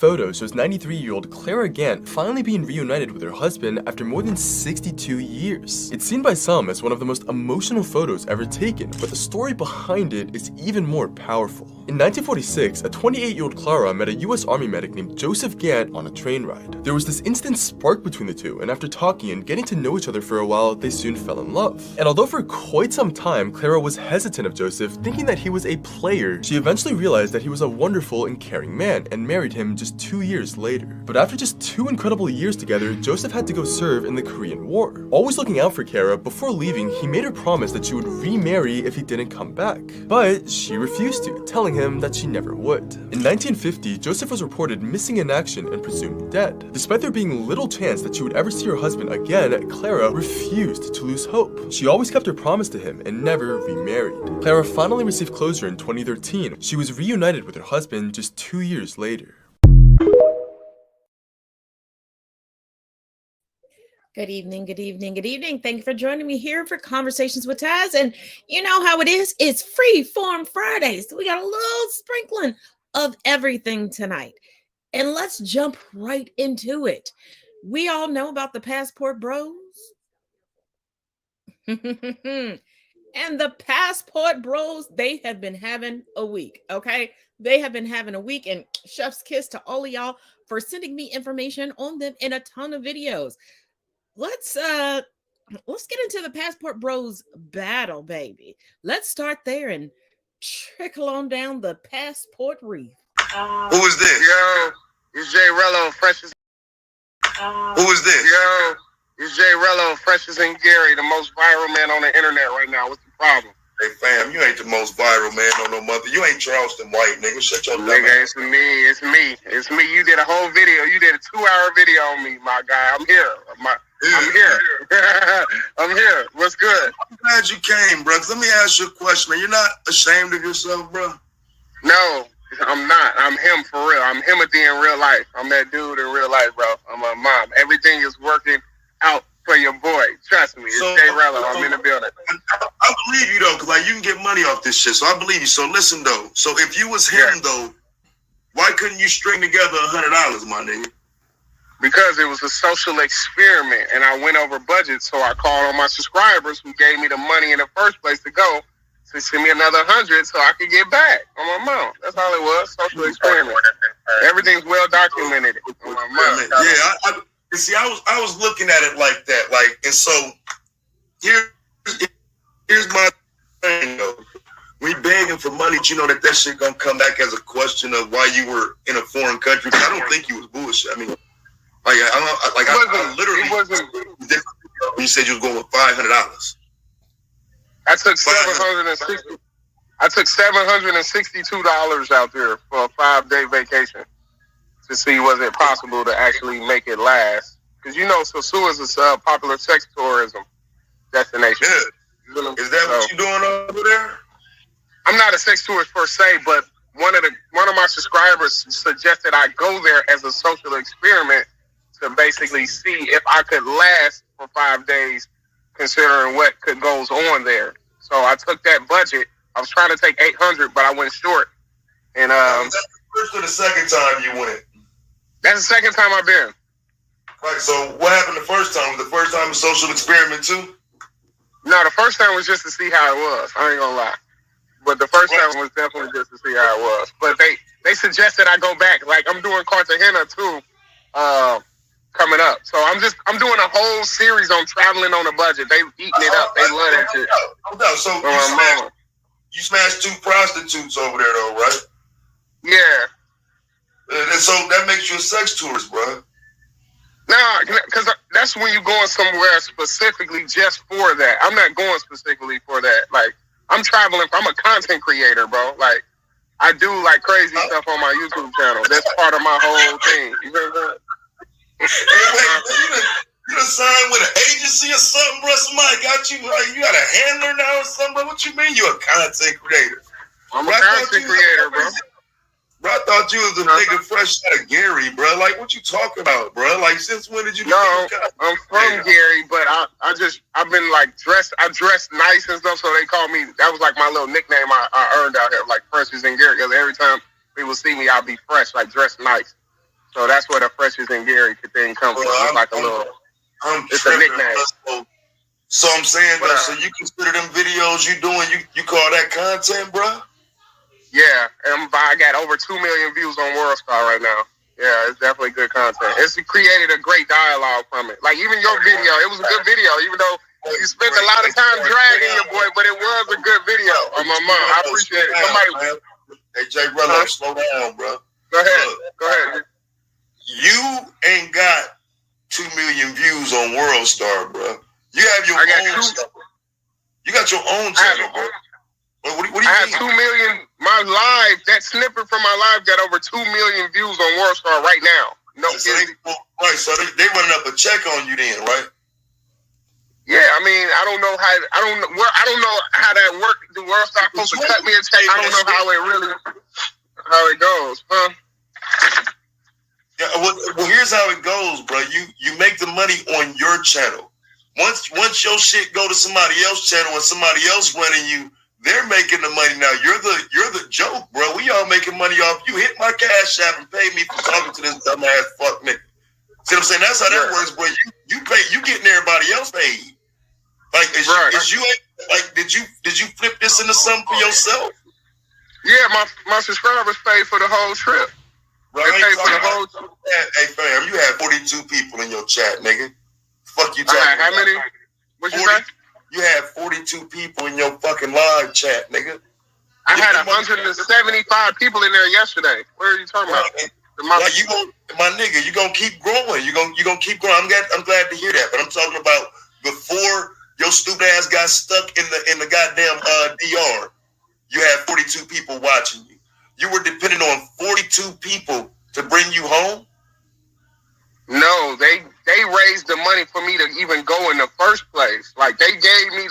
photo shows 93-year-old Clara Gant finally being reunited with her husband after more than 62 years. It's seen by some as one of the most emotional photos ever taken, but the story behind it is even more powerful. In 1946, a 28-year-old Clara met a US Army medic named Joseph Gant on a train ride. There was this instant spark between the two, and after talking and getting to know each other for a while, they soon fell in love. And although for quite some time, Clara was hesitant of Joseph, thinking that he was a player, she eventually realized that he was a wonderful and caring man, and married him just 2 years later. But after just 2 incredible years together, Joseph had to go serve in the Korean War. Always looking out for Clara, before leaving, he made her promise that she would remarry if he didn't come back. But she refused to, telling him that she never would. In 1950, Joseph was reported missing in action and presumed dead. Despite there being little chance that she would ever see her husband again, Clara refused to lose hope. She always kept her promise to him and never remarried. Clara finally received closure in 2013. She was reunited with her husband just 2 years later. Good evening, good evening, good evening. Thank you for joining me here for Conversations with Taz. And you know how it is. It's Freeform Friday. So we got a little sprinkling of everything tonight. And let's jump right into it. We all know about the Passport Bros. And the Passport Bros, they have been having a week, okay? They have been having a week, and chef's kiss to all of y'all for sending me information on them in a ton of videos. Let's get into the Passport Bros battle, baby. Let's start there and trickle on down the Passport Reef. Who is this? Yo, it's Jay Rello, freshest. Who is this? Yo, it's Jay Rello, freshest and Gary, the most viral man on the internet right now. What's the problem? Hey fam, you ain't the most viral man on no mother. You ain't Charleston White, nigga. Shut your Nigga, dumb it's me. It's me. You did a whole video. You did a 2-hour video on me, my guy. I'm here. I'm here. I'm here. What's good? I'm glad you came, bro. Let me ask you a question, man. You're not ashamed of yourself, bro? No, I'm not. I'm him for real. I'm Himothy in real life. I'm that dude in real life, bro. I'm a mom. Everything is working out for your boy. Trust me. It's Jay Rello. I'm in the building. I believe you, though, because like, you can get money off this shit, so I believe you. So listen, though. So if you was him, though, why couldn't you string together $100, my nigga? Because it was a social experiment, and I went over budget, so I called on my subscribers who gave me the money in the first place to go to send me another 100 so I could get back on my mom. That's all it was, social experiment. Everything's well documented on my mom. Yeah, see, I was looking at it like that, like, and so here's my thing, though. We begging for money, you know that shit gonna come back as a question of why you were in a foreign country. I don't think you was bullshit. I mean, I literally. It wasn't. You said you was going with $500. I took $760. I took $762 out there for a 5-day vacation to see was it possible to actually make it last. Because you know, Sosua is a popular sex tourism destination. Yeah. Is that what you doing over there? I'm not a sex tourist per se, but one of my subscribers suggested I go there as a social experiment to basically see if I could last for 5 days, considering what goes on there. So I took that budget. I was trying to take 800, but I went short. And that's the first or the second time you went? That's the second time I've been. Right. So what happened the first time? Was the first time a social experiment too? No, the first time was just to see how it was. I ain't gonna lie. But the first time was definitely just to see how it was. But they suggested I go back. Like I'm doing Cartagena too, coming up. So I'm doing a whole series on traveling on a budget. They eating it up. They love that shit. No, so you smashed 2 prostitutes over there though, right? Yeah. And so that makes you a sex tourist, bro. Nah, because that's when you're going somewhere specifically just for that. I'm not going specifically for that. Like, I'm traveling. I'm a content creator, bro. Like, I do like crazy stuff on my YouTube channel. That's part of my whole thing. You know what I'm saying? You done signed with an agency or something, bro? Somebody got you, like, you got a handler now or something, bro? What you mean you a content creator? I'm a content creator, bro. Bro, I thought you was a nigga fresh out of Gary, bro. Like, what you talking about, bro? Like, since when did you? No, I'm from Gary, but I've been like I dress nice and stuff, so they call me. That was like my little nickname I earned out here, like Fresh is in Gary. Because every time people see me, I'll be fresh, like dressed nice. So that's where the Freshes and Gary thing comes from. It's like a little, it's a nickname. So I'm saying, though, so you consider them videos you doing, you call that content, bro? Yeah, I got over 2 million views on WorldStar right now. Yeah, it's definitely good content. It's created a great dialogue from it. Like, even your video, it was a good video, even though you spent a lot of time dragging your boy, but it was a good video. On my mom, I appreciate it. Somebody, hey, Jay Rello, slow down, bro. Go ahead. Go ahead. You ain't got 2 million views on WorldStar, bro. You have your own stuff. You got your own channel, bro. What do you mean? I have 2 million. My live, that snippet from my live got over 2 million views on WorldStar right now. No kidding. Right, so they running up a check on you then, right? Yeah, I mean, I don't know how that works. The WorldStar supposed to cut me a check. I don't know how it goes, huh? Yeah, well, here's how it goes, bro. You make the money on your channel. Once your shit go to somebody else's channel and somebody else running you, they're making the money. Now you're the joke, bro. We all making money off you. Hit my Cash App and pay me for talking to this dumbass fuck nigga. See what I'm saying? That's how that works, bro. You getting everybody else paid. Like did you flip this into something for yourself? Yeah, my subscribers paid for the whole trip. Right. They paid for the whole trip. Hey fam, you had 42 people in your chat, nigga. Fuck you talking about? How many? What you say? You had 42 people in your fucking live chat, nigga. I had 175 people in there yesterday. What are you talking about? Like my nigga, you gonna keep growing. You gonna keep growing. I'm glad to hear that. But I'm talking about before your stupid ass got stuck in the goddamn DR. You had 42 people watching you. You were dependent on 42 people to bring you home. No, they raised the money for me to even go in the first place. Like they gave me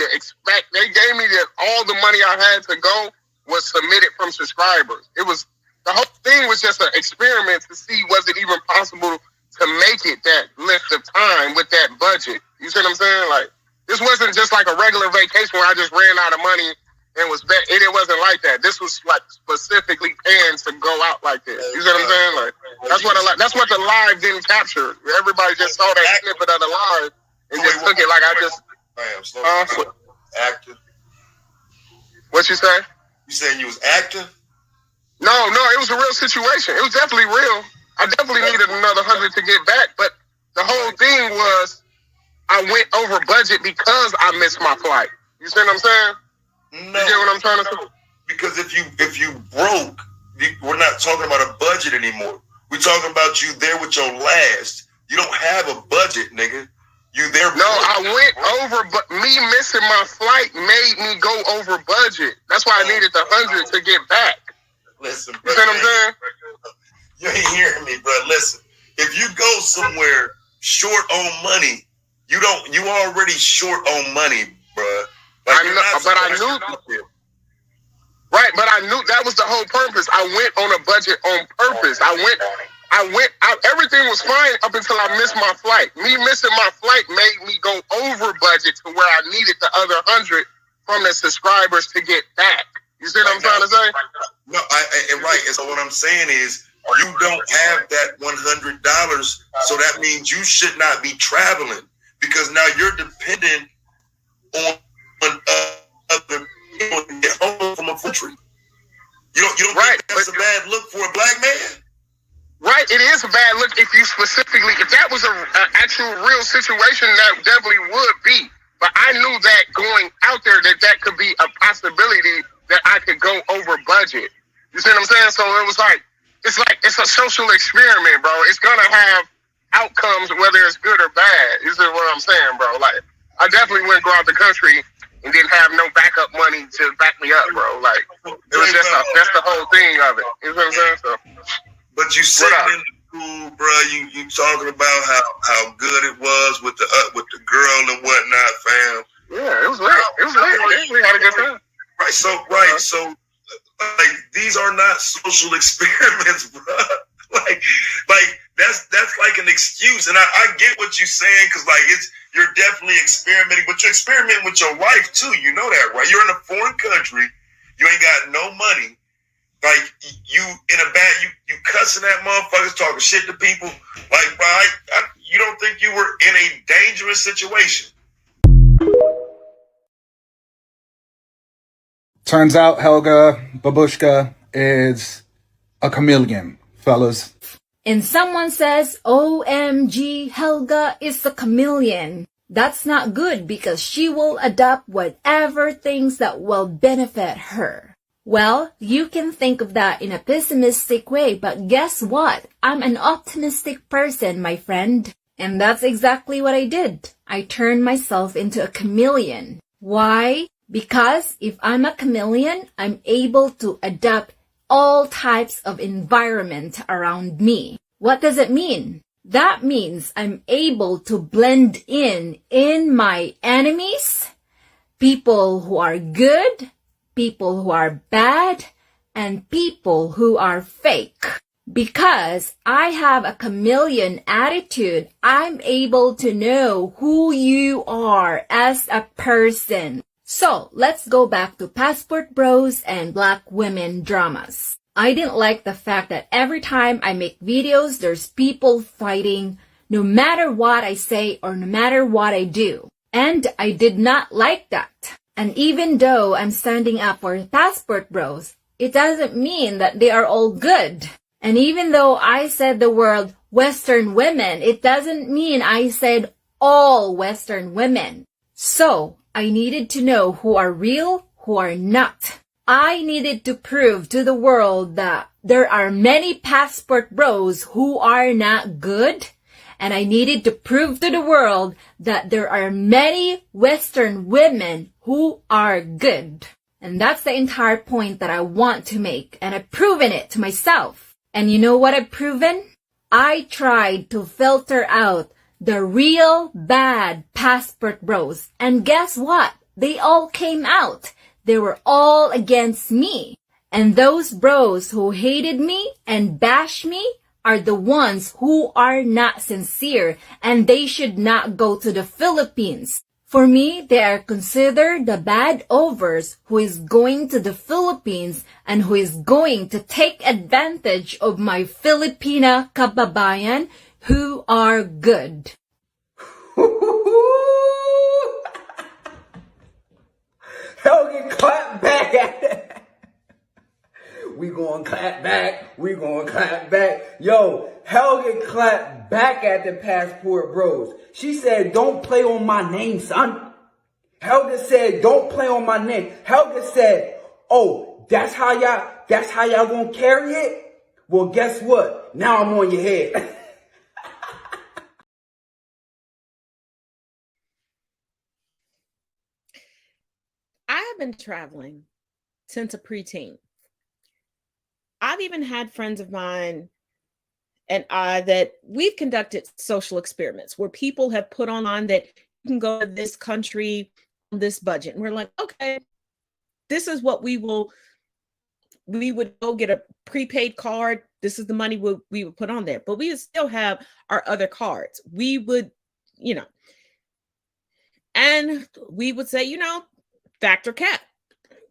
all the money I had to go was submitted from subscribers. It was the whole thing was just an experiment to see was it even possible to make it that length of time with that budget. You see what I'm saying? Like this wasn't just like a regular vacation where I just ran out of money and it wasn't like that. This was like specifically paying to go out like this. You see what I'm saying? Like that's what the live didn't capture. Everybody just saw that snippet of the live and just took it like I just. Active. What you say? You saying you was active? No, it was a real situation. It was definitely real. I definitely needed another 100 to get back, but the whole thing was I went over budget because I missed my flight. You see what I'm saying? No, you get what I'm trying to say? Because if you broke, we're not talking about a budget anymore. We're talking about you there with your last. You don't have a budget, nigga. You there? No, I went over, but me missing my flight made me go over budget. That's why I needed the 100 to get back. Listen, bro. You see what I'm saying? You ain't hearing me, bro. Listen, if you go somewhere short on money, you already short on money, bro. Like, I knew. Right, but I knew that was the whole purpose. I went on a budget on purpose. Everything was fine up until I missed my flight. Me missing my flight made me go over budget to where I needed the other 100 from the subscribers to get back. You see what I'm trying to say? No, right. And so what I'm saying is you don't have that $100, so that means you should not be traveling because now you're dependent on other people to get home from a country. You don't right, think that's a bad look for a black man? Right, it is a bad look if that was an actual real situation, that definitely would be. But I knew that going out there that could be a possibility that I could go over budget. You see what I'm saying? So it was it's a social experiment, bro. It's gonna have outcomes whether it's good or bad. You see what I'm saying, bro? Like I definitely wouldn't go out the country and didn't have no backup money to back me up, bro. Like it was that's the whole thing of it. You know what I'm saying? So, but you sitting in the pool, bro. You talking about how good it was with the girl and whatnot, fam. Yeah, it was lit. It was lit. We had a good time. So like these are not social experiments, bro. like that's like an excuse, and I get what you're saying because like you're definitely experimenting, but you're experimenting with your life too. You know that, right? You're in a foreign country, you ain't got no money, Like you in a bad, you cussing at motherfuckers, talking shit to people. Like, bro, you don't think you were in a dangerous situation? Turns out Helga Babushka is a chameleon, fellas. And someone says, OMG, Helga is a chameleon. That's not good because she will adopt whatever things that will benefit her. Well, you can think of that in a pessimistic way, but guess what? I'm an optimistic person, my friend. And that's exactly what I did. I turned myself into a chameleon. Why? Because if I'm a chameleon, I'm able to adapt all types of environment around me. What does it mean? That means I'm able to blend in my enemies, people who are good, people who are bad, and people who are fake. Because I have a chameleon attitude, I'm able to know who you are as a person. So, let's go back to Passport Bros and Black women dramas. I didn't like the fact that every time I make videos, there's people fighting no matter what I say or no matter what I do. And I did not like that. And even though I'm standing up for Passport Bros, it doesn't mean that they are all good. And even though I said the word Western women, it doesn't mean I said all Western women. So, I needed to know who are real, who are not. I needed to prove to the world that there are many Passport Bros who are not good. And I needed to prove to the world that there are many Western women who are good. And that's the entire point that I want to make. And I've proven it to myself. And you know what I've proven? I tried to filter out the real bad Passport Bros. And guess what? They all came out. They were all against me. And those bros who hated me and bashed me are the ones who are not sincere, and they should not go to the Philippines. For me, they are considered the bad overs who is going to the Philippines and who is going to take advantage of my Filipina kababayan who are good. Helga clap back at it. We gonna clap back. We gonna clap back. Yo, Helga clapped back at the Passport Bros. She said, don't play on my name, son. Helga said, don't play on my name. Helga said, oh, that's how y'all gonna carry it? Well, guess what? Now I'm on your head. I have been traveling since a preteen. I've even had friends of mine and I that we've conducted social experiments where people have put online that you can go to this country on this budget. And we're like, okay, this is what we would go get a prepaid card. This is the money we would put on there. But we would still have our other cards. We would, and we would say, factor cap.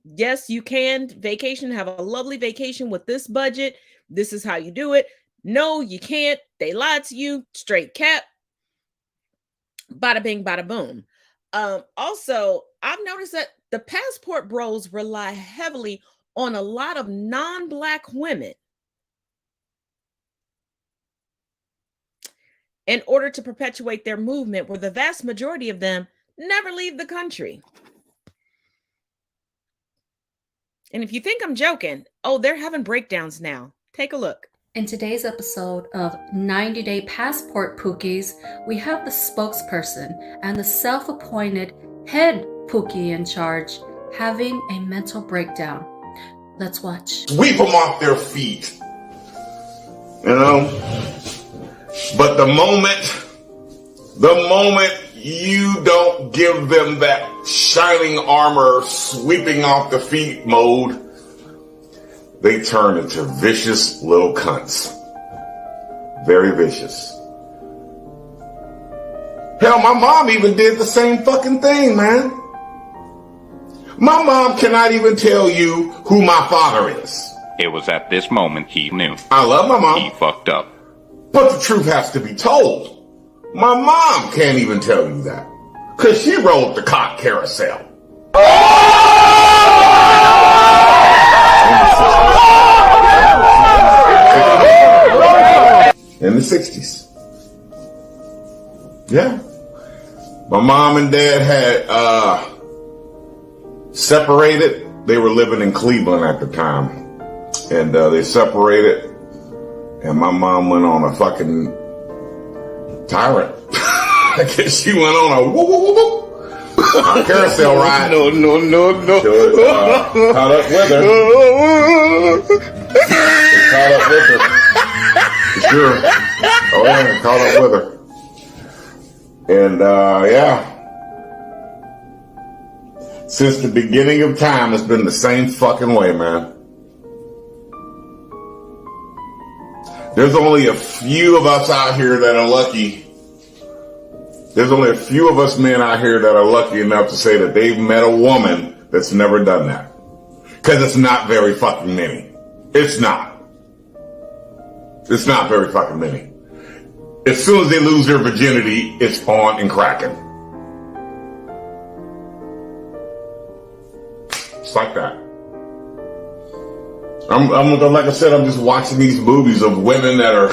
Yes, you can vacation, have a lovely vacation with this budget. This is how you do it. No, you can't. They lied to you. Straight cap. Bada bing, bada boom. Also, I've noticed that the Passport Bros rely heavily on a lot of non-Black women in order to perpetuate their movement, where the vast majority of them never leave the country. And if you think I'm joking, they're having breakdowns now. Take a look. In today's episode of 90-Day Passport Pookies, we have the spokesperson and the self-appointed head Pookie in charge having a mental breakdown. Let's watch. Sweep them off their feet. But the moment you don't give them that shining armor, sweeping off the feet mode, they turn into vicious little cunts. Very vicious. Hell, my mom even did the same fucking thing, man. My mom cannot even tell you who my father is. It was at this moment he knew. I love my mom. He fucked up. But the truth has to be told. My mom can't even tell you that. Because she rode the cock carousel. In the 60s. Yeah. My mom and dad had separated. They were living in Cleveland at the time. And they separated. And my mom went on a fucking tyrant. I guess she went on a whoop, whoop, whoop, whoop. Carousel ride. No. Caught up with her. Caught up with her. For sure. Oh yeah, caught up with her. And yeah. Since the beginning of time, it's been the same fucking way, man. There's only a few of us out here that are lucky. There's only a few of us men out here that are lucky enough to say that they've met a woman that's never done that. Because it's not very fucking many. It's not. It's not very fucking many. As soon as they lose their virginity, it's on and cracking. It's like that. I'm like I said, I'm just watching these movies of women that are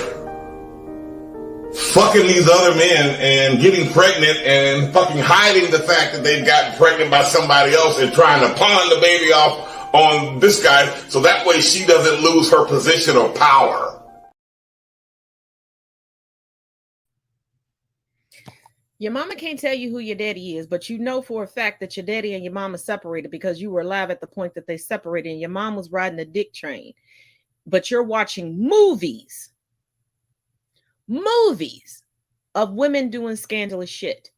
fucking these other men and getting pregnant and fucking hiding the fact that they've gotten pregnant by somebody else and trying to pawn the baby off on this guy so that way she doesn't lose her position of power. Your mama can't tell you who your daddy is, but you know for a fact that your daddy and your mama separated because you were alive at the point that they separated and your mom was riding a dick train. But you're watching movies of women doing scandalous shit.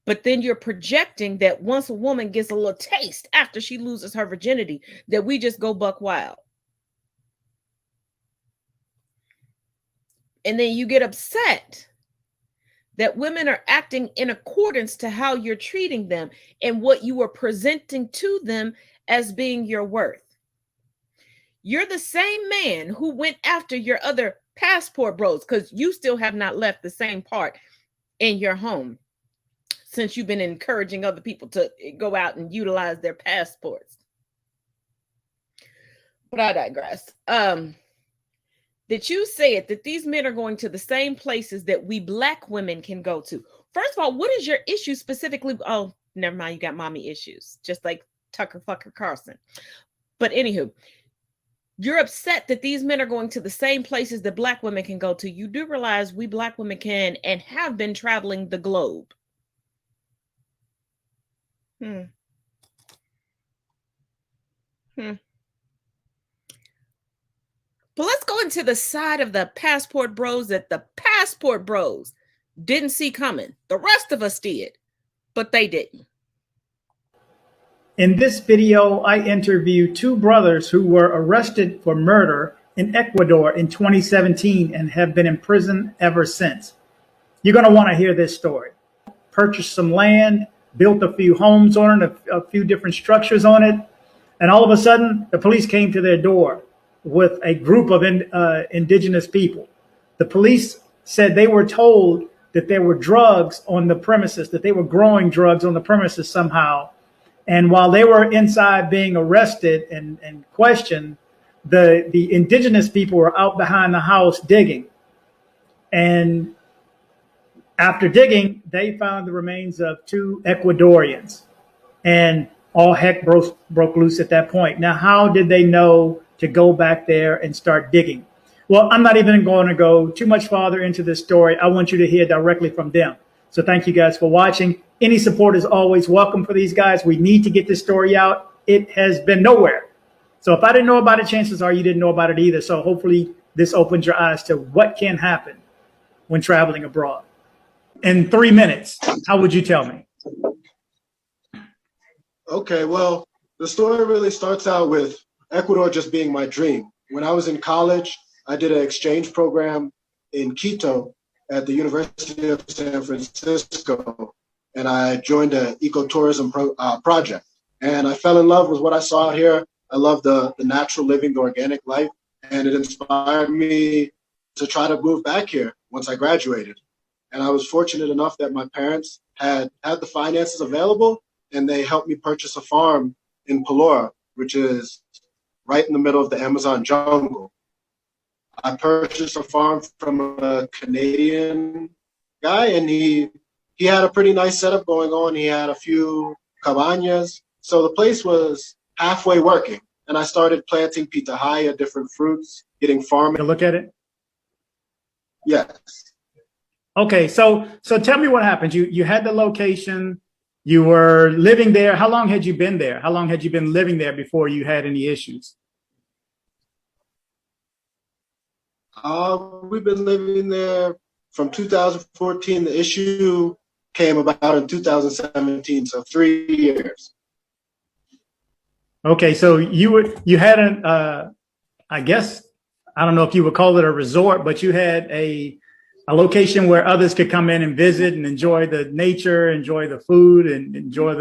But then you're projecting that once a woman gets a little taste after she loses her virginity, that we just go buck wild. And then you get upset that women are acting in accordance to how you're treating them and what you are presenting to them as being your worth. You're the same man who went after your other passport bros because you still have not left the same part in your home since you've been encouraging other people to go out and utilize their passports. But I digress. That you said that these men are going to the same places that we Black women can go to. First of all, what is your issue specifically? Oh, never mind. You got mommy issues, just like Tucker Fucker Carlson. But anywho, you're upset that these men are going to the same places that Black women can go to. You do realize we Black women can and have been traveling the globe. But let's go into the side of the passport bros that the passport bros didn't see coming. The rest of us did, but they didn't. In this video, I interview two brothers who were arrested for murder in Ecuador in 2017 and have been in prison ever since. You're going to want to hear this story. Purchased some land, built a few homes on it, a few different structures on it, and all of a sudden, the police came to their door with a group of indigenous people. The police said they were told that there were drugs on the premises, that they were growing drugs on the premises somehow. And while they were inside being arrested and questioned, the indigenous people were out behind the house digging. And after digging, they found the remains of two Ecuadorians. And all heck broke loose at that point. Now, how did they know to go back there and start digging? Well, I'm not even going to go too much farther into this story. I want you to hear directly from them. So thank you guys for watching. Any support is always welcome for these guys. We need to get this story out. It has been nowhere. So if I didn't know about it, chances are you didn't know about it either. So hopefully this opens your eyes to what can happen when traveling abroad. In 3 minutes, how would you tell me? Okay, well, the story really starts out with Ecuador just being my dream. When I was in college, I did an exchange program in Quito at the University of San Francisco, and I joined an ecotourism project. And I fell in love with what I saw out here. I love the natural living, the organic life, and it inspired me to try to move back here once I graduated. And I was fortunate enough that my parents had the finances available, and they helped me purchase a farm in Pelora, which is right in the middle of the Amazon jungle. I purchased a farm from a Canadian guy, and he had a pretty nice setup going on. He had a few cabañas. So the place was halfway working. And I started planting pitahaya, different fruits, getting farming. To look at it? Yes. Okay, so tell me what happened. You had the location, you were living there. How long had you been there? How long had you been living there before you had any issues? We've been living there from 2014. The issue came about in 2017, so 3 years. Okay, so you had I guess, I don't know if you would call it a resort, but you had a location where others could come in and visit and enjoy the nature, enjoy the food, and enjoy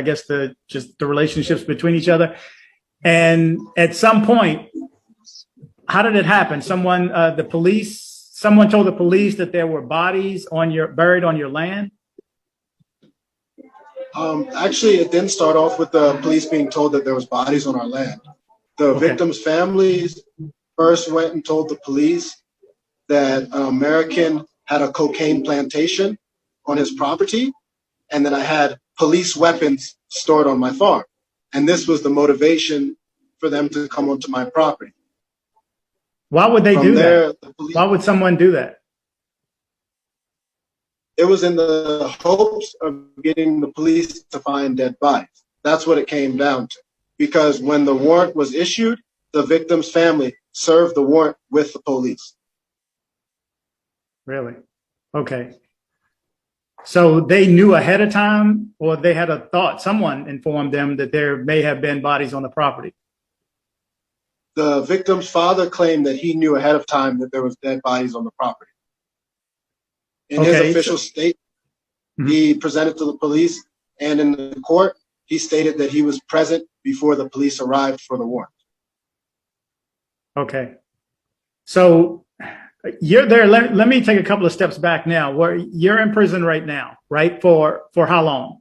just the relationships between each other. And at some point, how did it happen? Someone told the police that there were bodies buried on your land? Actually, it didn't start off with the police being told that there was bodies on our land. The victims' families first went and told the police that an American had a cocaine plantation on his property, and that I had police weapons stored on my farm. And this was the motivation for them to come onto my property. Why would they do that? Why would someone do that? It was in the hopes of getting the police to find dead bodies. That's what it came down to. Because when the warrant was issued, the victim's family served the warrant with the police. Really? Okay. So they knew ahead of time, or they had a thought, someone informed them that there may have been bodies on the property? The victim's father claimed that he knew ahead of time that there was dead bodies on the property. In his official statement, he presented to the police, and in the court, he stated that he was present before the police arrived for the warrant. Okay. So you're there. Let me take a couple of steps back now. Where you're in prison right now, right? For how long?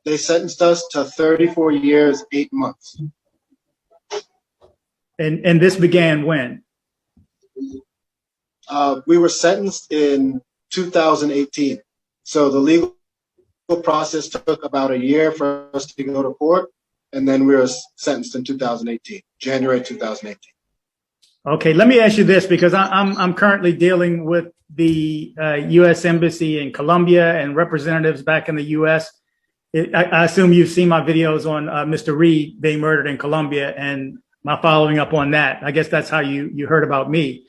They sentenced us to 34 years, 8 months. And this began when? We were sentenced in 2018. So the legal process took about a year for us to go to court, and then we were sentenced in 2018, January 2018. Okay, let me ask you this, because I'm currently dealing with the U.S. Embassy in Colombia and representatives back in the U.S. I assume you've seen my videos on Mr. Reed being murdered in Colombia and my following up on that. I guess that's how you heard about me.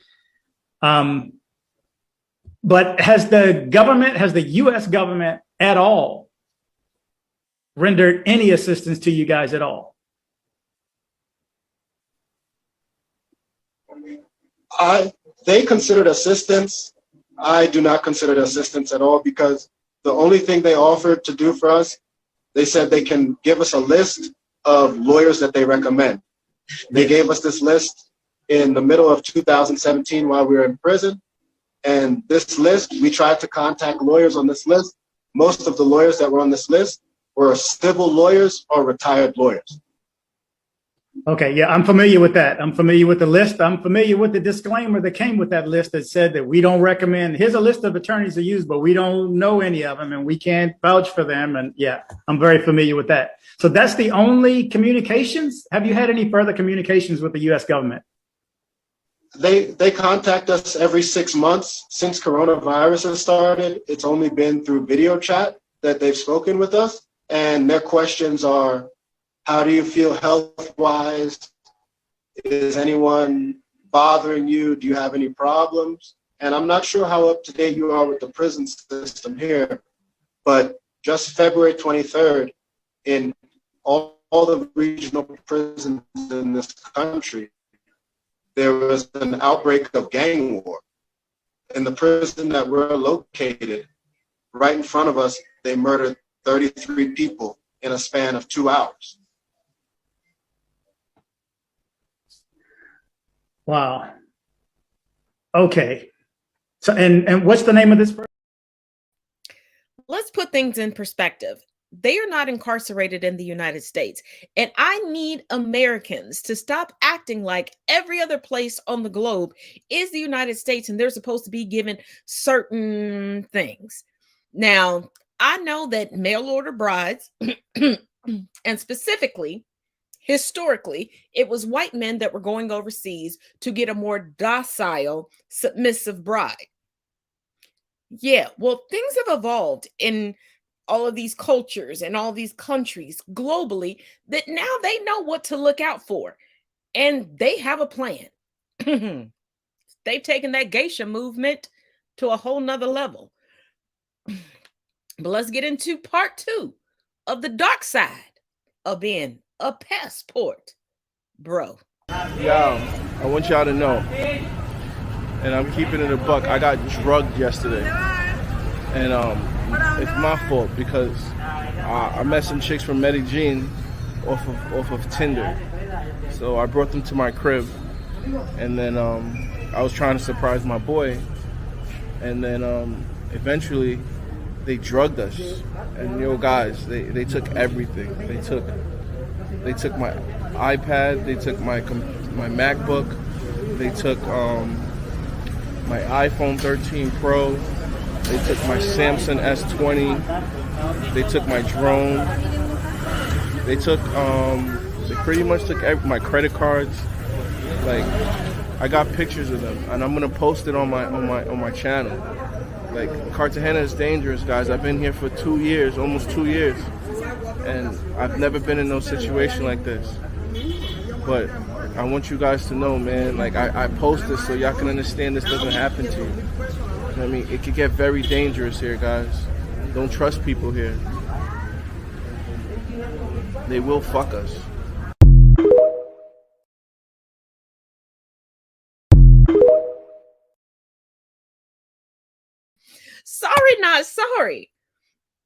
But has the U.S. government at all rendered any assistance to you guys at all? They considered assistance. I do not consider it assistance at all, because the only thing they offered to do for us, they said they can give us a list of lawyers that they recommend. They gave us this list in the middle of 2017 while we were in prison. And this list, we tried to contact lawyers on this list. Most of the lawyers that were on this list were civil lawyers or retired lawyers. Okay, yeah, I'm familiar with that. I'm familiar with the list. I'm familiar with the disclaimer that came with that list that said that we don't recommend, here's a list of attorneys to use, but we don't know any of them and we can't vouch for them. And yeah, I'm very familiar with that. So that's the only communications? Have you had any further communications with the U.S. government? They contact us every 6 months. Since coronavirus has started, it's only been through video chat that they've spoken with us. And their questions are, how do you feel health-wise? Is anyone bothering you? Do you have any problems? And I'm not sure how up-to-date you are with the prison system here, but just February 23rd, in all the regional prisons in this country, there was an outbreak of gang war. In the prison that we're located, right in front of us, they murdered 33 people in a span of 2 hours. Wow. Okay. So, and what's the name of this person? Let's put things in perspective. They are not incarcerated in the United States. And I need Americans to stop acting like every other place on the globe is the United States and they're supposed to be given certain things. Now, I know that mail order brides, and specifically, historically, it was white men that were going overseas to get a more docile, submissive bride. Yeah, well, things have evolved in all of these cultures and all these countries globally that now they know what to look out for and they have a plan. They've taken that geisha movement to a whole nother level. But let's get into part 2 of the dark side of being a passport bro. Yo, I want y'all to know, and I'm keeping it a buck, I got drugged yesterday. And it's my fault because I met some chicks from Medellin off of Tinder. So I brought them to my crib, and then I was trying to surprise my boy, and then eventually they drugged us. And yo guys, they took everything. They took my iPad, they took my MacBook, they took my iPhone 13 Pro. They took my Samsung S20. They took my drone. They pretty much took my credit cards. Like, I got pictures of them, and I'm gonna post it on my channel. Like, Cartagena is dangerous, guys. I've been here for 2 years, almost 2 years, and I've never been in no situation like this. But I want you guys to know, man. Like, I post this so y'all can understand this doesn't happen to you. I mean, it could get very dangerous here, guys. Don't trust people here. They will fuck us. Sorry, not sorry.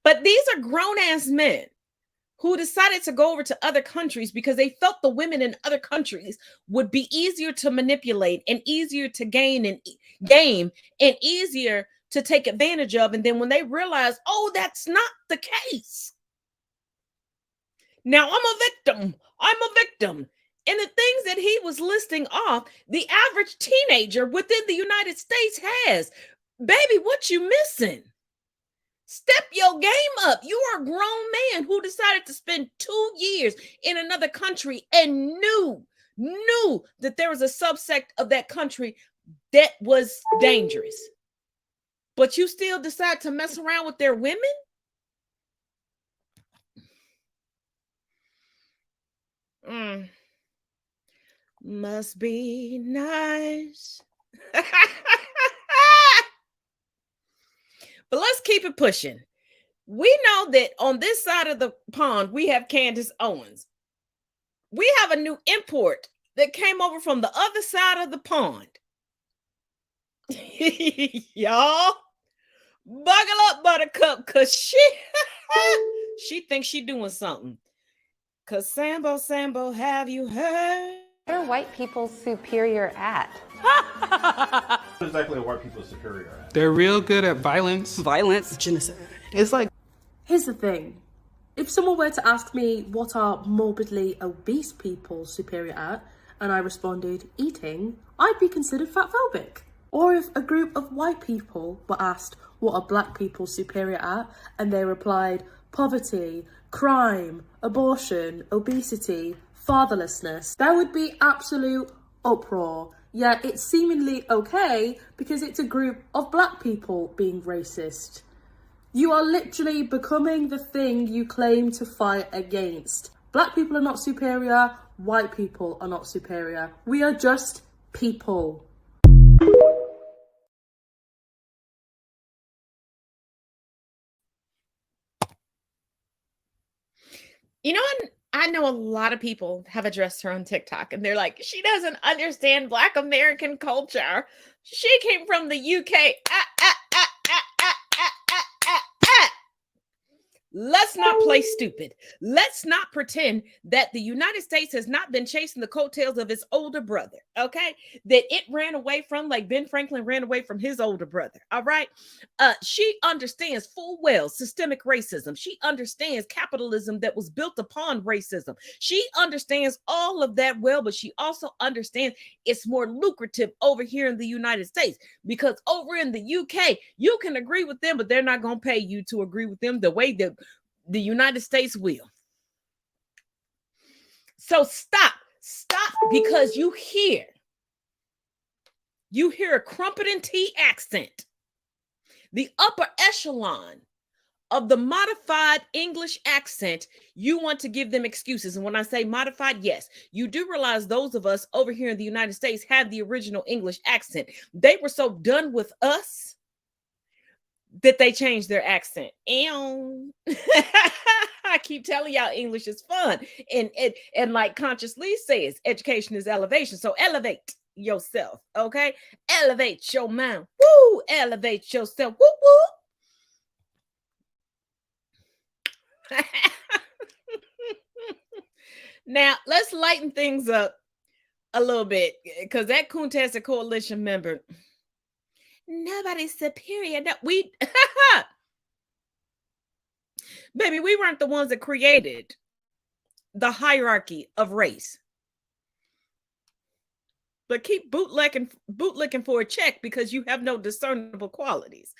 But these are grown-ass men who decided to go over to other countries because they felt the women in other countries would be easier to manipulate and easier to game and easier to take advantage of. And then when they realize, oh, that's not the case. Now I'm a victim. And the things that he was listing off, the average teenager within the United States has. Baby, what you missing? Step your game up. You are a grown man who decided to spend 2 years in another country and knew that there was a subsect of that country that was dangerous. But you still decide to mess around with their women? Must be nice. But let's keep it pushing. We know that on this side of the pond, we have Candace Owens. We have a new import that came over from the other side of the pond. Y'all, buckle up, Buttercup, because she thinks she's doing something. Because Sambo, have you heard? What are white people superior at? What exactly are white people superior at? They're real good at violence. Genocide. It's like... Here's the thing. If someone were to ask me what are morbidly obese people superior at, and I responded, eating, I'd be considered fatphobic. Or if a group of white people were asked what are black people superior at, and they replied, poverty, crime, abortion, obesity, fatherlessness, there would be absolute uproar. Yet it's seemingly okay because it's a group of black people being racist. You are literally becoming the thing you claim to fight against. Black people are not superior, white people are not superior. We are just people. You know, I know a lot of people have addressed her on TikTok and they're like, she doesn't understand Black American culture. She came from the UK. Let's not play stupid. Let's not pretend that the United States has not been chasing the coattails of its older brother, okay? That it ran away from, like Ben Franklin ran away from his older brother, all right? She understands full well systemic racism. She understands capitalism that was built upon racism. She understands all of that well, but she also understands it's more lucrative over here in the United States, because over in the UK, you can agree with them, but they're not going to pay you to agree with them the way that the United States will. So stop, because you hear a Crumpet T accent, the upper echelon of the modified English accent. You want to give them excuses. And when I say modified, yes, you do realize those of us over here in the United States have the original English accent. They were so done with us that they changed their accent. I keep telling y'all English is fun. And like Conscious Lee says, education is elevation. So elevate yourself, okay? Elevate your mind. Woo! Elevate yourself. Woo woo! Now, let's lighten things up a little bit, because that Contested Coalition member, nobody's superior. No, baby, we weren't the ones that created the hierarchy of race. But keep bootlicking for a check because you have no discernible qualities.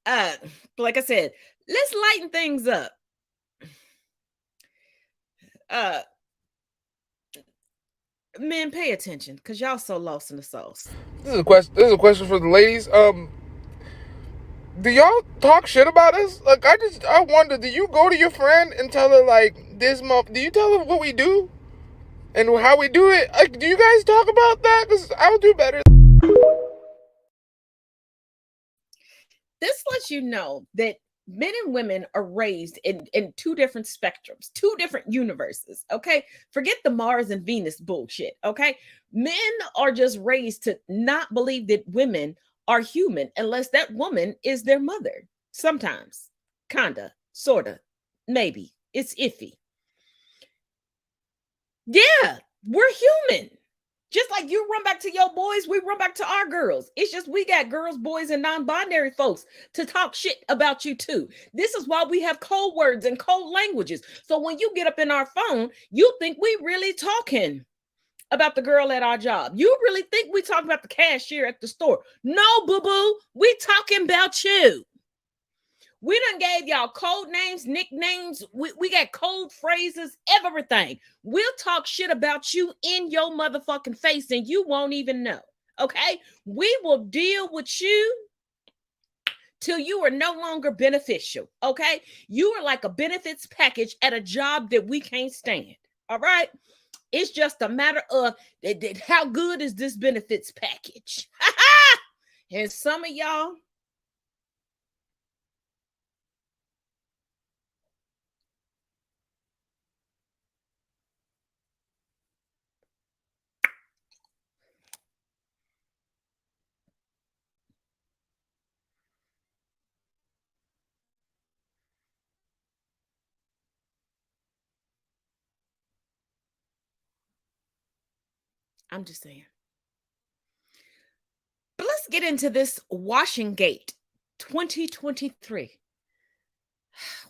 Like I said, let's lighten things up. Men, pay attention, because y'all so lost in the sauce. This is a question for the ladies. Do y'all talk shit about us? Like, I wonder, do you go to your friend and tell her, like, this month, do you tell her what we do and how we do it? Like, do you guys talk about that? Because I'll do better. This lets you know that men and women are raised in two different spectrums, two different universes, okay? Forget the Mars and Venus bullshit, okay? Men are just raised to not believe that women are human unless that woman is their mother. Sometimes, kinda, sorta, maybe. It's iffy. Yeah, we're human. Just like you run back to your boys, we run back to our girls. It's just we got girls, boys, and non-binary folks to talk shit about you too. This is why we have code words and code languages. So when you get up in our phone, you think we really talking about the girl at our job. You really think we talking about the cashier at the store. No, boo-boo, we talking about you. We done gave y'all code names, nicknames. We got code phrases, everything. We'll talk shit about you in your motherfucking face and you won't even know, okay? We will deal with you till you are no longer beneficial, okay? You are like a benefits package at a job that we can't stand, all right? It's just a matter of how good is this benefits package? And some of y'all, I'm just saying. But let's get into this Washing Gate 2023.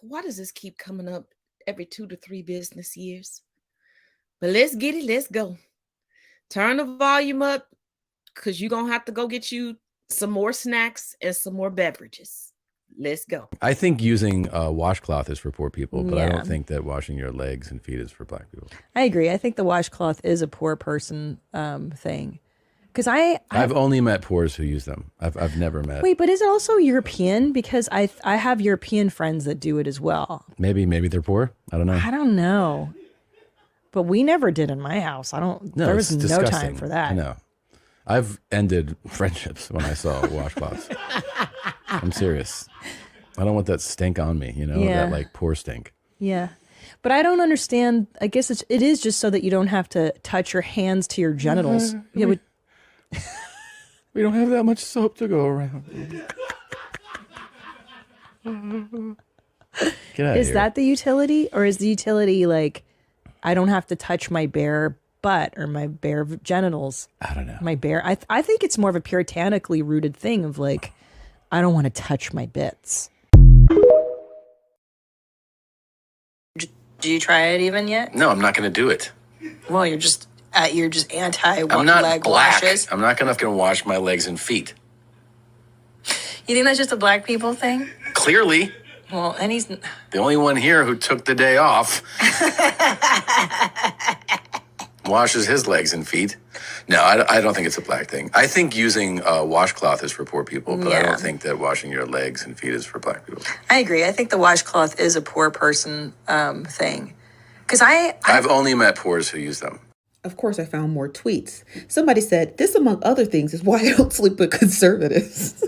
Why does this keep coming up every 2 to 3 business years? But let's get it. Let's go. Turn the volume up, because you're going to have to go get you some more snacks and some more beverages. Let's go. I think using a washcloth is for poor people, but I don't think that washing your legs and feet is for black people. I agree. I think the washcloth is a poor person thing. Because I've only met poors who use them. I've never met. Wait, but is it also European? Because I have European friends that do it as well. Maybe they're poor. I don't know. I don't know. But we never did in my house. There was no time for that. I know. I've ended friendships when I saw washcloths. I'm serious. I don't want that stink on me, that like poor stink. Yeah. But I don't understand. I guess it is just so that you don't have to touch your hands to your genitals. Yeah, we don't have that much soap to go around. Get out of Is here. that the utility, or is the utility like I don't have to touch my bare butt or my bare genitals? I don't know. My bare. I think it's more of a puritanically rooted thing of like I don't want to touch my bits. Do you try it even yet? No, I'm not going to do it. Well, you're just anti I'm not leg black. washes. I'm not going to wash my legs and feet. You think that's just a black people thing? Clearly, Well, and he's the only one here who took the day off washes his legs and feet. No, I don't think it's a black thing. I think using a washcloth is for poor people, but I Yeah. don't think that washing your legs and feet is for black people. I agree. I think the washcloth is a poor person thing. Because I've only met poors who use them. Of course, I found more tweets. Somebody said, this, among other things, is why I don't sleep with conservatives.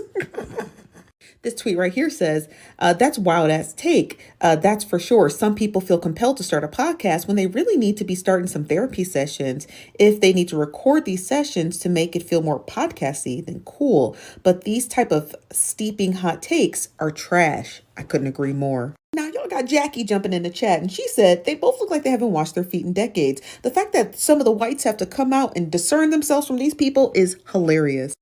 This tweet right here says, that's wild ass take. That's for sure. Some people feel compelled to start a podcast when they really need to be starting some therapy sessions. If they need to record these sessions to make it feel more podcasty, then cool. But these type of steeping hot takes are trash. I couldn't agree more. Now, y'all got Jackie jumping in the chat, and she said they both look like they haven't washed their feet in decades. The fact that some of the whites have to come out and discern themselves from these people is hilarious.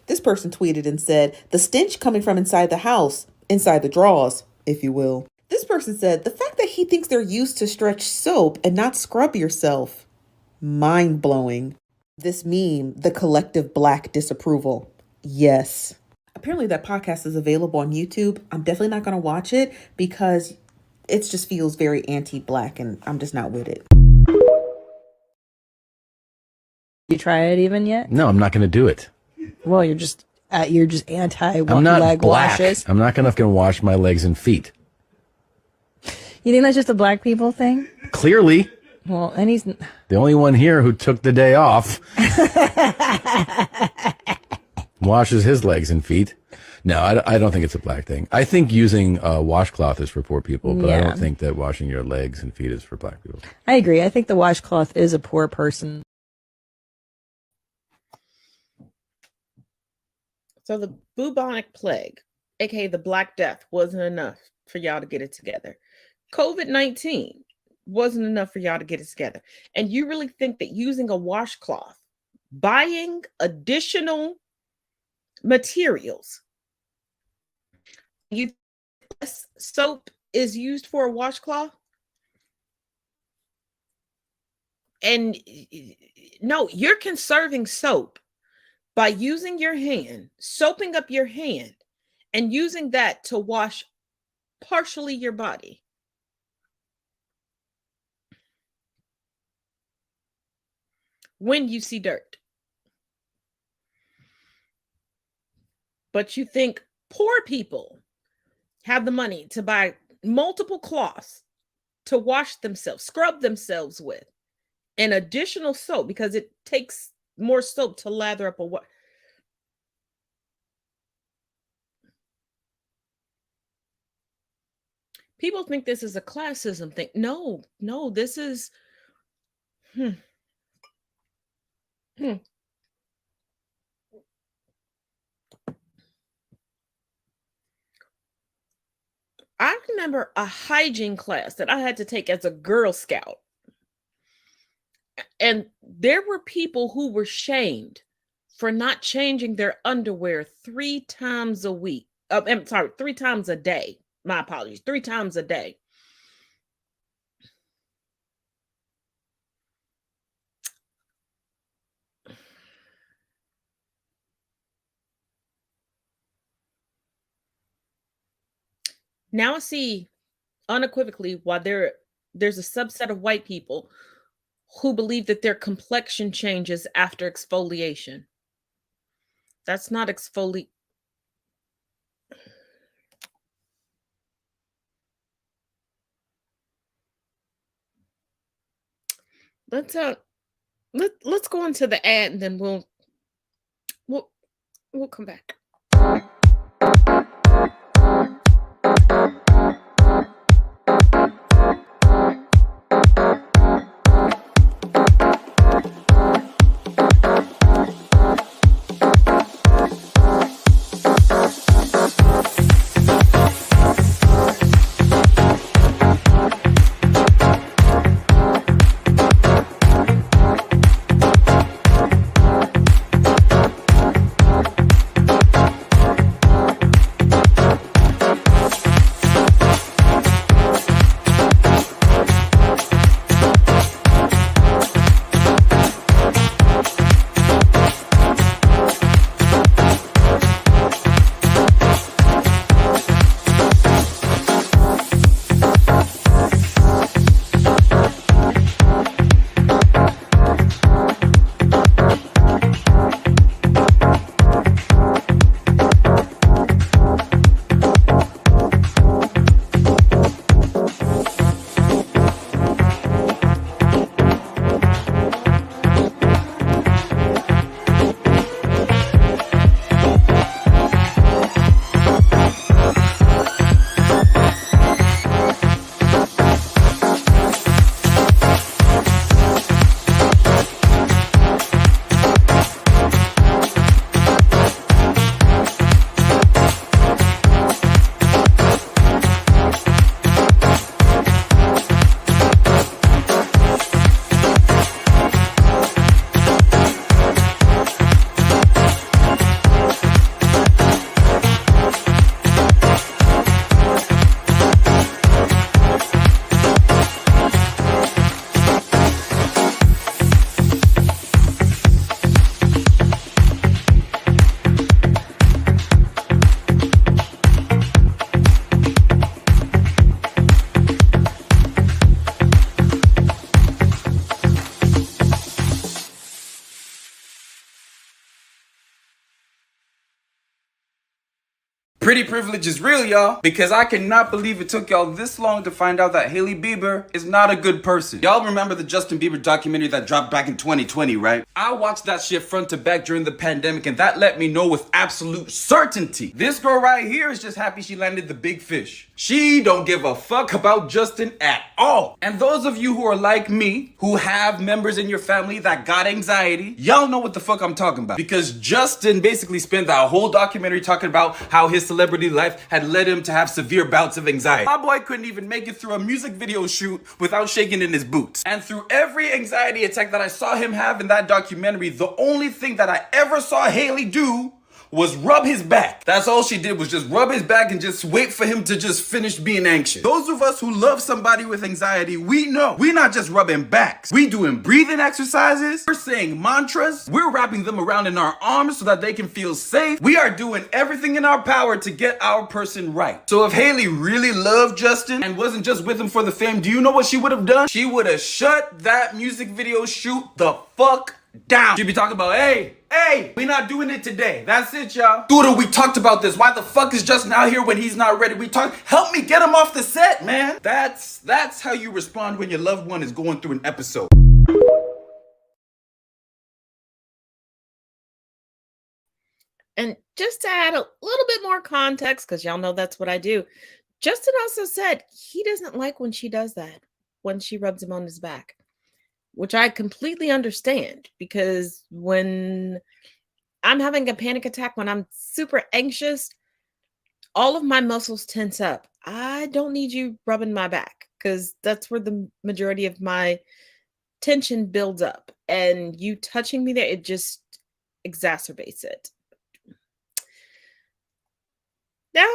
This person tweeted and said, the stench coming from inside the house, inside the drawers, if you will. This person said, the fact that he thinks they're used to stretch soap and not scrub yourself. Mind blowing. This meme, the collective black disapproval. Yes. Apparently that podcast is available on YouTube. I'm definitely not going to watch it because it just feels very anti-black and I'm just not with it. You try it even yet? No, I'm not going to do it. Well, you're just anti I'm not leg black. washes. I'm not going to wash my legs and feet. You think that's just a black people thing? Clearly, Well, and he's the only one here who took the day off washes his legs and feet. No, I don't think it's a black thing. I think using a washcloth is for poor people, but I Yeah. don't think that washing your legs and feet is for black people. I agree. I think the washcloth is a poor person. So the bubonic plague, aka the Black Death, wasn't enough for y'all to get it together. COVID-19 wasn't enough for y'all to get it together. And you really think that using a washcloth, buying additional materials, soap is used for a washcloth? And no, you're conserving soap by using your hand, soaping up your hand, and using that to wash partially your body. When you see dirt. But you think poor people have the money to buy multiple cloths to wash themselves, scrub themselves with, and additional soap because it takes more soap to lather up a what? People think this is a classism thing. No, this is I remember a hygiene class that I had to take as a Girl Scout. And there were people who were shamed for not changing their underwear 3 times a week. I'm sorry, 3 times a day. My apologies, 3 times a day. Now I see unequivocally why there's a subset of white people who believe that their complexion changes after exfoliation. That's not exfoliation. Let's go into the ad and then we'll come back. Pretty privilege is real, y'all, because I cannot believe it took y'all this long to find out that Hailey Bieber is not a good person. Y'all remember the Justin Bieber documentary that dropped back in 2020, right? I watched that shit front to back during the pandemic, and that let me know with absolute certainty. This girl right here is just happy she landed the big fish. She don't give a fuck about Justin at all. And those of you who are like me, who have members in your family that got anxiety, y'all know what the fuck I'm talking about. Because Justin basically spent that whole documentary talking about how his celebrity life had led him to have severe bouts of anxiety. My boy couldn't even make it through a music video shoot without shaking in his boots. And through every anxiety attack that I saw him have in that documentary, the only thing that I ever saw Hailey do was rub his back. That's all she did, was just rub his back and just wait for him to just finish being anxious. Those of us who love somebody with anxiety, we know we're not just rubbing backs. We doing breathing exercises. We're saying mantras. We're wrapping them around in our arms so that they can feel safe. We are doing everything in our power to get our person right. So if Hailey really loved Justin and wasn't just with him for the fame, do you know what she would have done? She would have shut that music video shoot the fuck down. She'd be talking about, hey, we not doing it today. That's it, y'all. Dude, we talked about this. Why the fuck is Justin out here when he's not ready? Help me get him off the set, man. That's how you respond when your loved one is going through an episode. And just to add a little bit more context, because y'all know that's what I do, Justin also said he doesn't like when she does that, when she rubs him on his back. Which I completely understand, because when I'm having a panic attack, when I'm super anxious, all of my muscles tense up. I don't need you rubbing my back, because that's where the majority of my tension builds up. And you touching me there, it just exacerbates it. Now,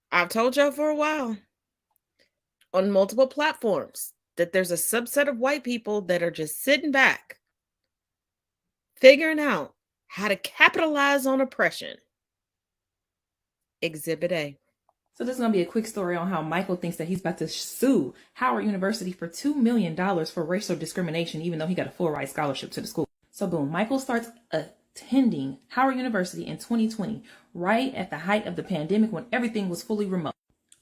I've told y'all for a while, on multiple platforms, that there's a subset of white people that are just sitting back, figuring out how to capitalize on oppression. Exhibit A. So this is going to be a quick story on how Michael thinks that he's about to sue Howard University for $2 million for racial discrimination, even though he got a full ride scholarship to the school. So boom, Michael starts attending Howard University in 2020, right at the height of the pandemic when everything was fully remote.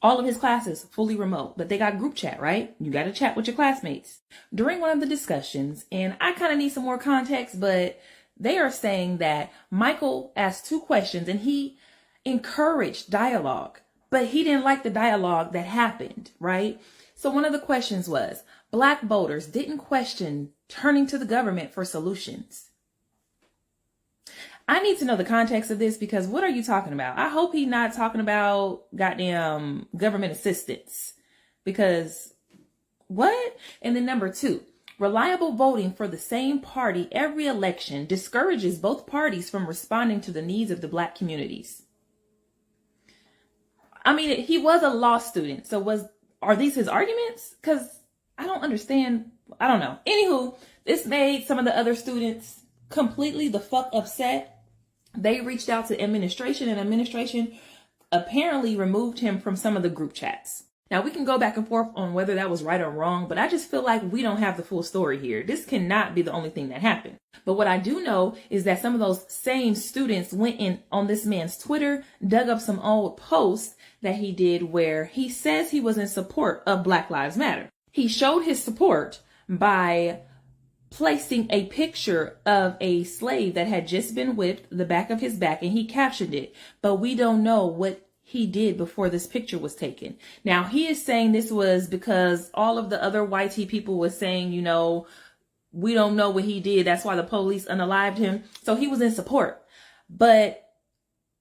All of his classes fully remote, but they got group chat, right? You got to chat with your classmates. During one of the discussions, and I kind of need some more context, but they are saying that Michael asked 2 questions and he encouraged dialogue, but he didn't like the dialogue that happened, right? So one of the questions was, Black voters didn't question turning to the government for solutions. I need to know the context of this, because what are you talking about? I hope he's not talking about goddamn government assistance, because what? And then number 2, reliable voting for the same party every election discourages both parties from responding to the needs of the Black communities. I mean, he was a law student, so are these his arguments? Because I don't understand. I don't know. Anywho, this made some of the other students completely the fuck upset. They reached out to administration, and administration apparently removed him from some of the group chats. Now, we can go back and forth on whether that was right or wrong, but I just feel like we don't have the full story here. This cannot be the only thing that happened. But what I do know is that some of those same students went in on this man's Twitter, dug up some old posts that he did where he says he was in support of Black Lives Matter. He showed his support by placing a picture of a slave that had just been whipped, the back of his back, and he captioned it, but we don't know what he did before this picture was taken. Now, he is saying this was because all of the other YT people was saying, you know, we don't know what he did. That's why the police unalived him. So he was in support. But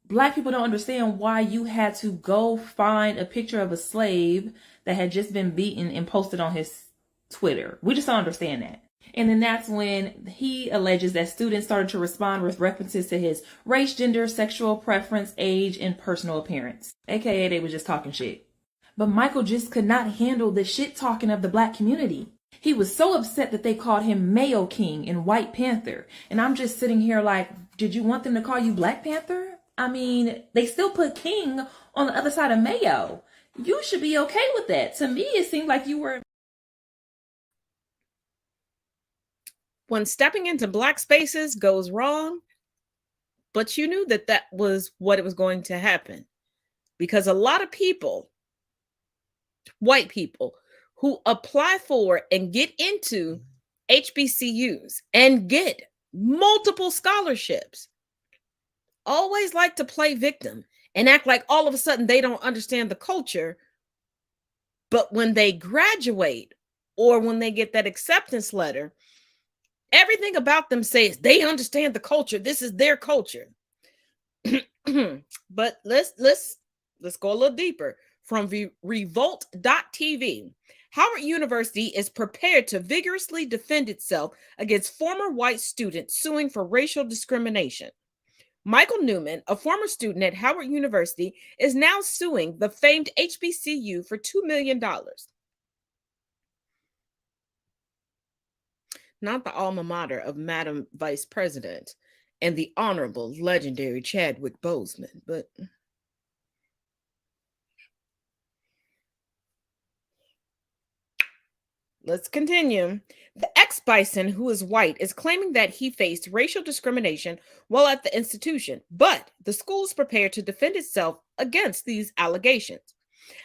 Black people don't understand why you had to go find a picture of a slave that had just been beaten and posted on his Twitter. We just don't understand that. And then that's when he alleges that students started to respond with references to his race, gender, sexual preference, age, and personal appearance. AKA they was just talking shit. But Michael just could not handle the shit talking of the Black community. He was so upset that they called him Mayo King and White Panther. And I'm just sitting here like, did you want them to call you Black Panther? I mean, they still put King on the other side of Mayo. You should be okay with that. To me, it seemed like you were... When stepping into Black spaces goes wrong, but you knew that that was what it was going to happen, because a lot of people, white people, who apply for and get into HBCUs and get multiple scholarships always like to play victim and act like all of a sudden they don't understand the culture. But when they graduate or when they get that acceptance letter, everything about them says they understand the culture. This is their culture. But let's go a little deeper. From Revolt.tv, Howard University is prepared to vigorously defend itself against former white students suing for racial discrimination. Michael Newman, a former student at Howard University, is now suing the famed HBCU for $2 million. Not the alma mater of Madam Vice President and the Honorable Legendary Chadwick Boseman, but let's continue. The ex-Bison, who is white, is claiming that he faced racial discrimination while at the institution, but the school is prepared to defend itself against these allegations.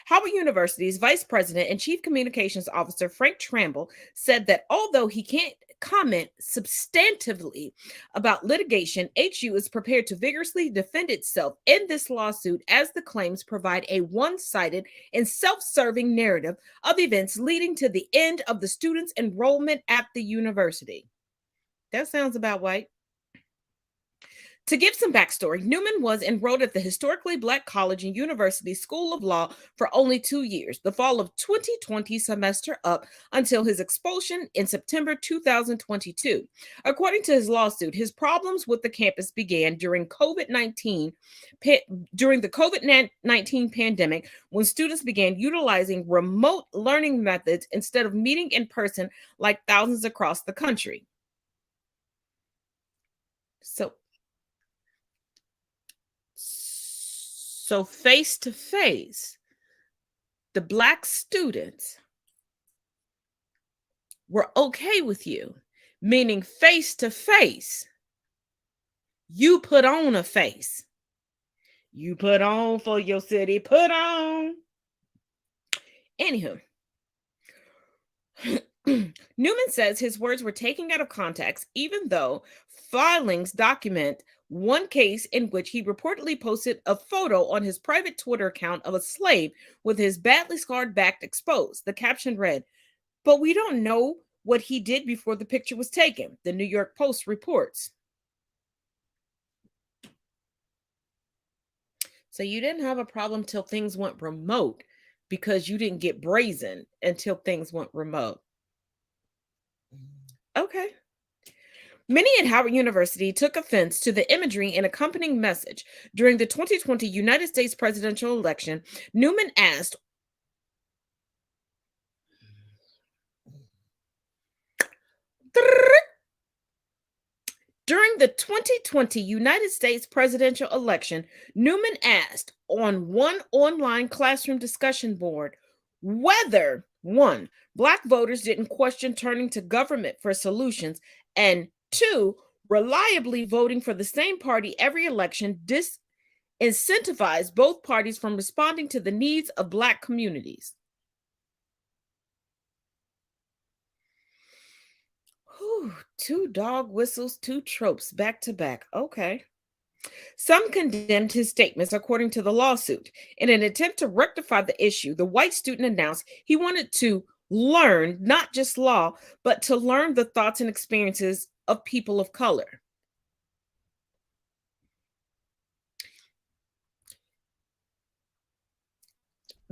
Howard University's Vice President and Chief Communications Officer Frank Tramble said that although he can't comment substantively about litigation, HU is prepared to vigorously defend itself in this lawsuit as the claims provide a one-sided and self-serving narrative of events leading to the end of the students' enrollment at the university. That sounds about right. To give some backstory, Newman was enrolled at the historically Black College and University School of Law for only 2 years, the fall of 2020 semester up until his expulsion in September 2022. According to his lawsuit, his problems with the campus began during the COVID-19 pandemic, when students began utilizing remote learning methods instead of meeting in person like thousands across the country. So face to face, the Black students were okay with you, meaning face to face, you put on a face. You put on for your city, put on. Anywho, Newman says his words were taken out of context, even though filings document one case in which he reportedly posted a photo on his private Twitter account of a slave with his badly scarred back exposed. The caption read, "But we don't know what he did before the picture was taken," the New York Post reports. So you didn't have a problem till things went remote, because you didn't get brazen until things went remote. Okay. Many at Howard University took offense to the imagery and accompanying message. During the 2020 United States presidential election, Newman asked, During the 2020 United States presidential election, Newman asked on one online classroom discussion board whether, one, Black voters didn't question turning to government for solutions, and two, reliably voting for the same party every election disincentivized both parties from responding to the needs of Black communities. Whew, 2 dog whistles, 2 tropes back to back. Okay. Some condemned his statements, according to the lawsuit. In an attempt to rectify the issue, the white student announced he wanted to learn not just law, but to learn the thoughts and experiences of people of color.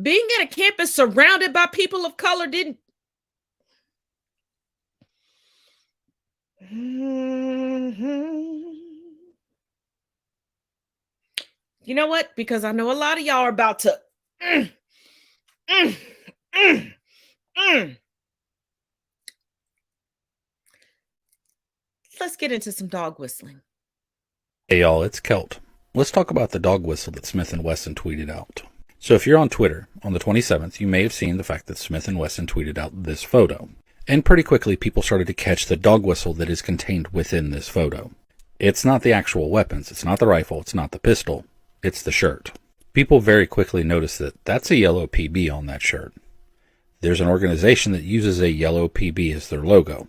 Being at a campus surrounded by people of color didn't. You know what? Because I know a lot of y'all are about to. Let's get into some dog whistling. Hey y'all, it's Kelt. Let's talk about the dog whistle that Smith & Wesson tweeted out. So if you're on Twitter, on the 27th, you may have seen the fact that Smith & Wesson tweeted out this photo. And pretty quickly, people started to catch the dog whistle that is contained within this photo. It's not the actual weapons, it's not the rifle, it's not the pistol, it's the shirt. People very quickly notice that that's a yellow PB on that shirt. There's an organization that uses a yellow PB as their logo,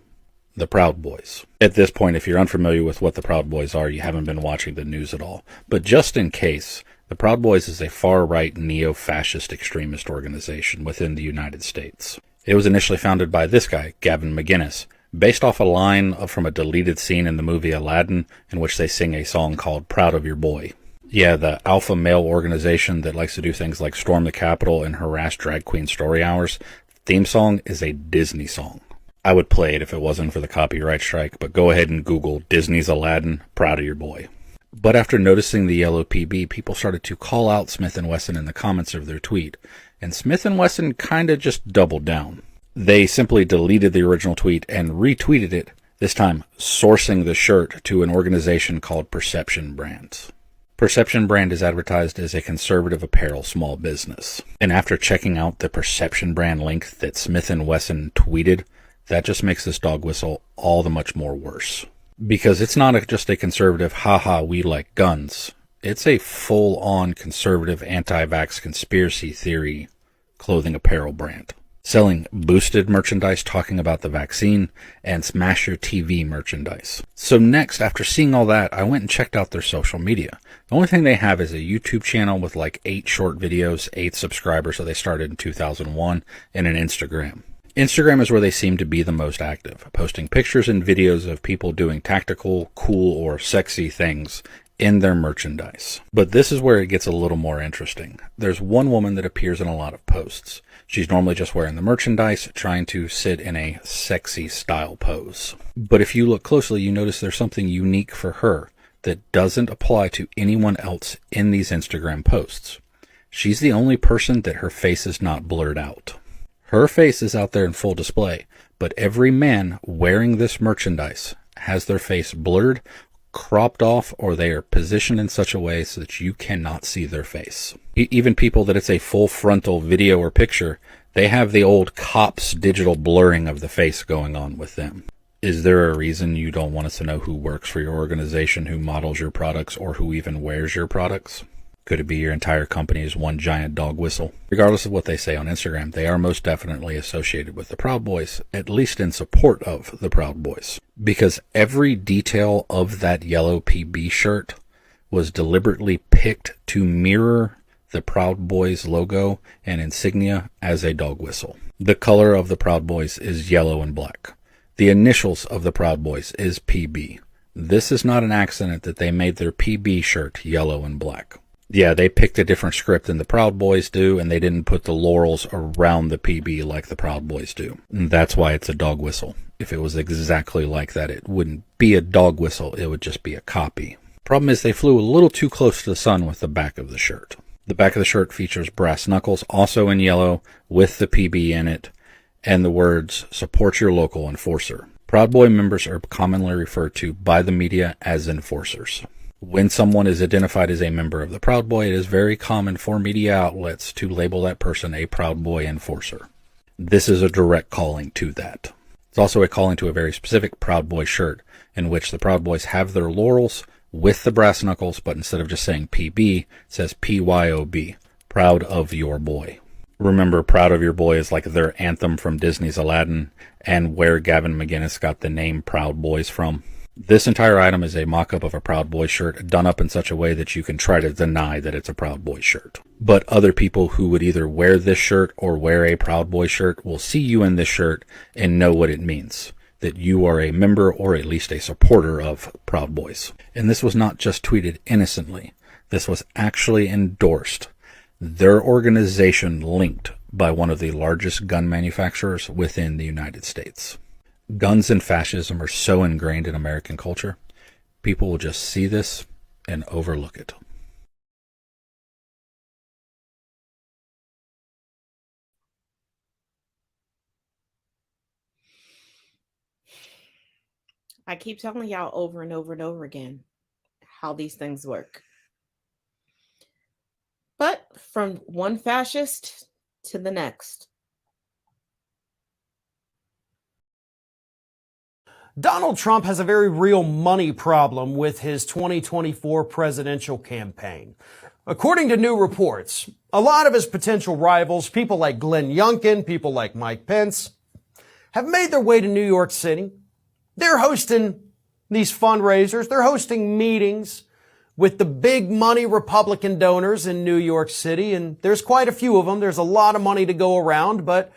the Proud Boys. At this point, if you're unfamiliar with what the Proud Boys are, you haven't been watching the news at all. But just in case, the Proud Boys is a far-right neo-fascist extremist organization within the United States. It was initially founded by this guy, Gavin McInnes, based off a line from a deleted scene in the movie Aladdin, in which they sing a song called Proud of Your Boy. Yeah, the alpha male organization that likes to do things like storm the Capitol and harass drag queen story hours. Theme song is a Disney song. I would play it if it wasn't for the copyright strike, but go ahead and Google Disney's Aladdin, Proud of Your Boy. But after noticing the yellow PB, people started to call out Smith & Wesson in the comments of their tweet, and Smith & Wesson kinda just doubled down. They simply deleted the original tweet and retweeted it, this time sourcing the shirt to an organization called Perception Brands. Perception Brand is advertised as a conservative apparel small business. And after checking out the Perception Brand link that Smith & Wesson tweeted, that just makes this dog whistle all the much more worse. Because it's not just a conservative, haha, we like guns. It's a full-on conservative anti-vax conspiracy theory clothing apparel brand. Selling boosted merchandise talking about the vaccine and Smash Your TV merchandise. So next, after seeing all that, I went and checked out their social media. The only thing they have is a YouTube channel with like 8 short videos, 8 subscribers, so they started in 2001, and an Instagram. Instagram is where they seem to be the most active, posting pictures and videos of people doing tactical, cool, or sexy things in their merchandise. But this is where it gets a little more interesting. There's one woman that appears in a lot of posts. She's normally just wearing the merchandise, trying to sit in a sexy style pose. But if you look closely, you notice there's something unique for her that doesn't apply to anyone else in these Instagram posts. She's the only person that her face is not blurred out. Her face is out there in full display, but every man wearing this merchandise has their face blurred, cropped off, or they are positioned in such a way so that you cannot see their face. Even people that it's a full frontal video or picture, they have the old cops digital blurring of the face going on with them. Is there a reason you don't want us to know who works for your organization, who models your products, or who even wears your products? Could it be your entire company is one giant dog whistle? Regardless of what they say on Instagram, they are most definitely associated with the Proud Boys, at least in support of the Proud Boys. Because every detail of that yellow PB shirt was deliberately picked to mirror the Proud Boys logo and insignia as a dog whistle. The color of the Proud Boys is yellow and black. The initials of the Proud Boys is PB. This is not an accident that they made their PB shirt yellow and black. Yeah, they picked a different script than the Proud Boys do, and they didn't put the laurels around the PB like the Proud Boys do. And that's why it's a dog whistle. If it was exactly like that, it wouldn't be a dog whistle, it would just be a copy. Problem is they flew a little too close to the sun with the back of the shirt. The back of the shirt features brass knuckles, also in yellow, with the PB in it, and the words, "Support your local enforcer." Proud Boy members are commonly referred to by the media as enforcers. When someone is identified as a member of the Proud Boy, it is very common for media outlets to label that person a Proud Boy enforcer. This is a direct calling to that. It's also a calling to a very specific Proud Boy shirt, in which the Proud Boys have their laurels with the brass knuckles, but instead of just saying PB, it says PYOB, Proud of Your Boy. Remember, Proud of Your Boy is like their anthem from Disney's Aladdin, and where Gavin McInnes got the name Proud Boys from. This entire item is a mock-up of a Proud Boy shirt done up in such a way that you can try to deny that it's a Proud Boy shirt. But other people who would either wear this shirt or wear a Proud Boy shirt will see you in this shirt and know what it means. That you are a member or at least a supporter of Proud Boys. And this was not just tweeted innocently. This was actually endorsed. Their organization linked by one of the largest gun manufacturers within the United States. Guns and fascism are so ingrained in American culture, people will just see this and overlook it. I keep telling y'all over and over and over again how these things work. But from one fascist to the next. Donald Trump has a very real money problem with his 2024 presidential campaign. According to new reports, a lot of his potential rivals, people like Glenn Youngkin, people like Mike Pence, have made their way to New York City. They're hosting these fundraisers. They're hosting meetings with the big money Republican donors in New York City, and there's quite a few of them. There's a lot of money to go around, but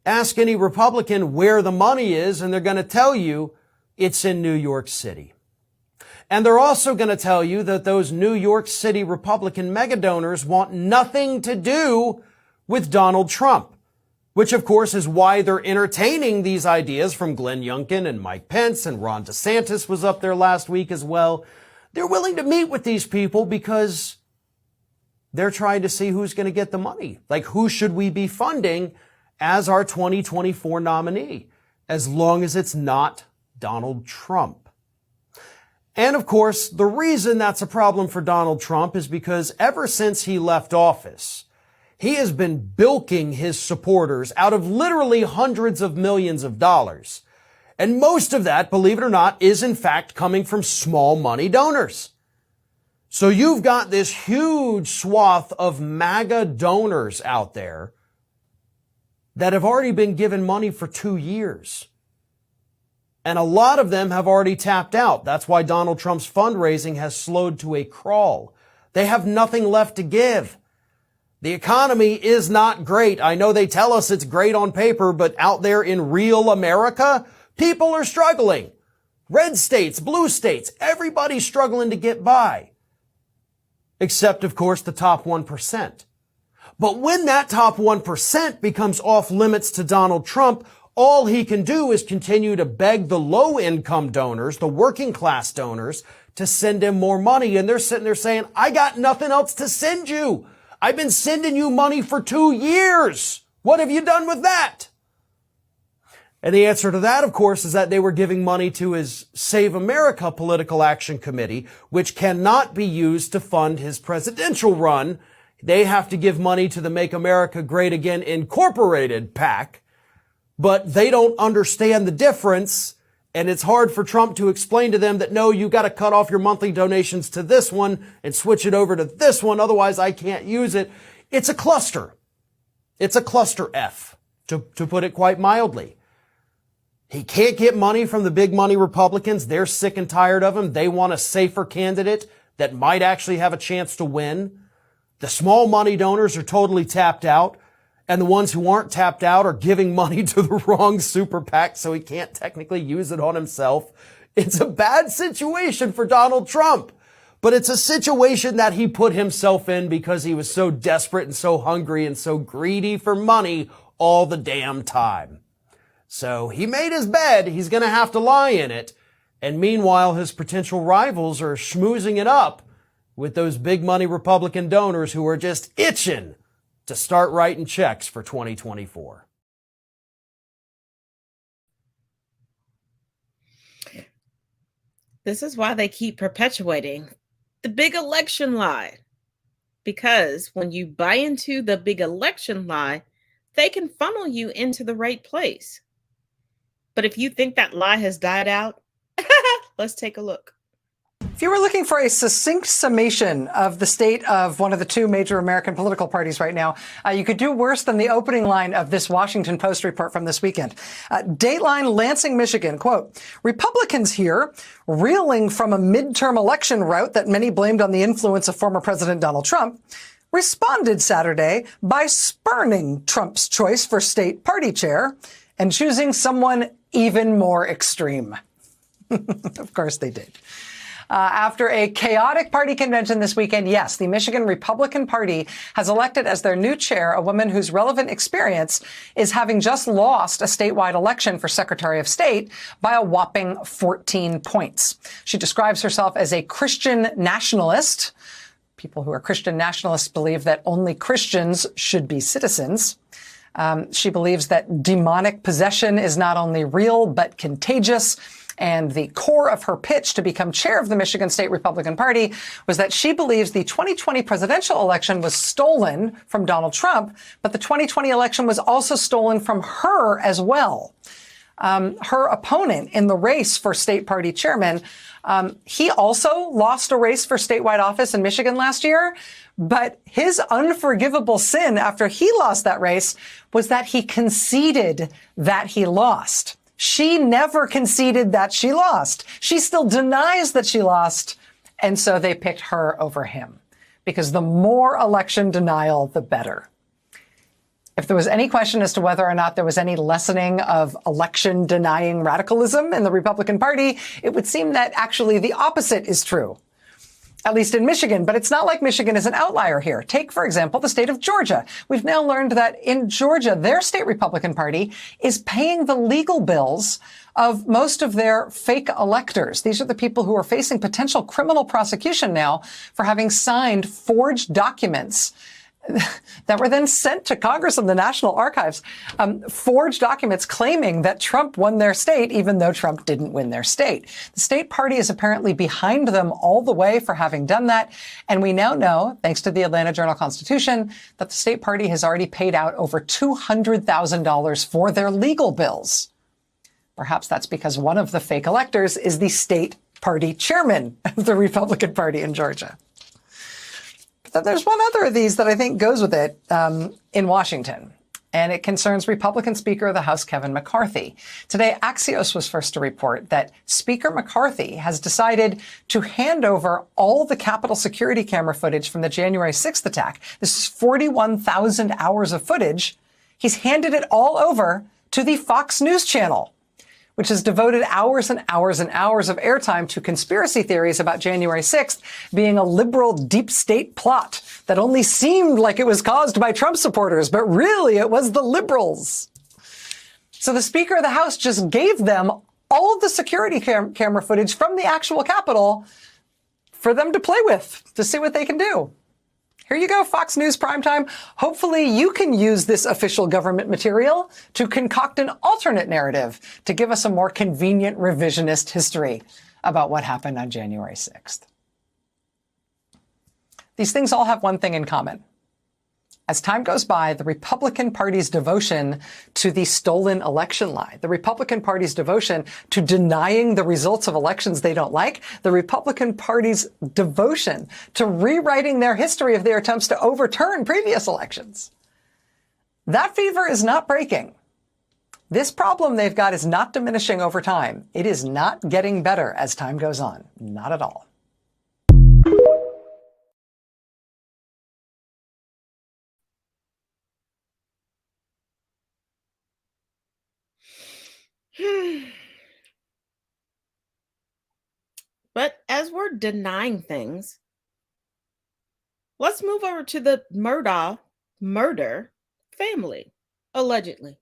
ask any Republican where the money is, and they're going to tell you it's in New York City. And they're also going to tell you that those New York City Republican mega donors want nothing to do with Donald Trump, which of course is why they're entertaining these ideas from Glenn Youngkin and Mike Pence, and Ron DeSantis was up there last week as well. They're willing to meet with these people because they're trying to see who's going to get the money. Like, who should we be funding as our 2024 nominee, as long as it's not Donald Trump. And of course, the reason that's a problem for Donald Trump is because ever since he left office, he has been bilking his supporters out of literally hundreds of millions of dollars. And most of that, believe it or not, is in fact coming from small money donors. So you've got this huge swath of MAGA donors out there that have already been given money for 2 years. And a lot of them have already tapped out. That's why Donald Trump's fundraising has slowed to a crawl. They have nothing left to give. The economy is not great. I know they tell us it's great on paper, but out there in real America, people are struggling. Red states, blue states, everybody's struggling to get by. Except, of course, the top 1%. But when that top 1% becomes off limits to Donald Trump, all he can do is continue to beg the low-income donors, the working-class donors, to send him more money. And they're sitting there saying, I got nothing else to send you. I've been sending you money for 2 years. What have you done with that? And the answer to that, of course, is that they were giving money to his Save America Political Action Committee, which cannot be used to fund his presidential run. They have to give money to the Make America Great Again Incorporated PAC. But they don't understand the difference, and it's hard for Trump to explain to them that, no, you got to cut off your monthly donations to this one and switch it over to this one, otherwise I can't use it. It's a cluster. It's a cluster F, to put it quite mildly. He can't get money from the big money Republicans. They're sick and tired of him. They want a safer candidate that might actually have a chance to win. The small money donors are totally tapped out. And the ones who aren't tapped out are giving money to the wrong super PAC, so he can't technically use it on himself. It's a bad situation for Donald Trump, but it's a situation that he put himself in because he was so desperate and so hungry and so greedy for money all the damn time. So he made his bed. He's going to have to lie in it. And meanwhile, his potential rivals are schmoozing it up with those big money Republican donors who are just itching to start writing checks for 2024. This is why they keep perpetuating the big election lie. Because when you buy into the big election lie, they can funnel you into the right place. But if you think that lie has died out, let's take a look. If you were looking for a succinct summation of the state of one of the two major American political parties right now, you could do worse than the opening line of this Washington Post report from this weekend. Dateline, Lansing, Michigan, quote, Republicans here, reeling from a midterm election rout that many blamed on the influence of former President Donald Trump, responded Saturday by spurning Trump's choice for state party chair and choosing someone even more extreme. Of course they did. After a chaotic party convention this weekend, yes, the Michigan Republican Party has elected as their new chair a woman whose relevant experience is having just lost a statewide election for Secretary of State by a whopping 14 points. She describes herself as a Christian nationalist. People who are Christian nationalists believe that only Christians should be citizens. She believes that demonic possession is not only real, but contagious. And the core of her pitch to become chair of the Michigan State Republican Party was that she believes the 2020 presidential election was stolen from Donald Trump, but the 2020 election was also stolen from her as well. her opponent in the race for state party chairman, he also lost a race for statewide office in Michigan last year. But his unforgivable sin after he lost that race was that he conceded that he lost. She never conceded that she lost. She still denies that she lost. And so they picked her over him because the more election denial, the better. If there was any question as to whether or not there was any lessening of election denying radicalism in the Republican Party, it would seem that actually the opposite is true. At least in Michigan, but it's not like Michigan is an outlier here. Take, for example, the state of Georgia. We've now learned that in Georgia, their state Republican Party is paying the legal bills of most of their fake electors. These are the people who are facing potential criminal prosecution now for having signed forged documents that were then sent to Congress and the National Archives, forged documents claiming that Trump won their state, even though Trump didn't win their state. The state party is apparently behind them all the way for having done that. And we now know, thanks to the Atlanta Journal-Constitution, that the state party has already paid out over $200,000 for their legal bills. Perhaps that's because one of the fake electors is the state party chairman of the Republican Party in Georgia. There's one other of these that I think goes with it in Washington, and it concerns Republican Speaker of the House Kevin McCarthy. Today, Axios was first to report that Speaker McCarthy has decided to hand over all the Capitol security camera footage from the January 6th attack. This is 41,000 hours of footage. He's handed it all over to the Fox News channel, which has devoted hours and hours and hours of airtime to conspiracy theories about January 6th being a liberal deep state plot that only seemed like it was caused by Trump supporters, but really it was the liberals. So the Speaker of the House just gave them all of the security camera footage from the actual Capitol for them to play with, to see what they can do. Here you go, Fox News primetime. Hopefully you can use this official government material to concoct an alternate narrative to give us a more convenient revisionist history about what happened on January 6th. These things all have one thing in common. As time goes by, the Republican Party's devotion to the stolen election lie, the Republican Party's devotion to denying the results of elections they don't like, the Republican Party's devotion to rewriting their history of their attempts to overturn previous elections. That fever is not breaking. This problem they've got is not diminishing over time. It is not getting better as time goes on. Not at all. But as we're denying things, let's move over to the Murdaugh murder family, allegedly.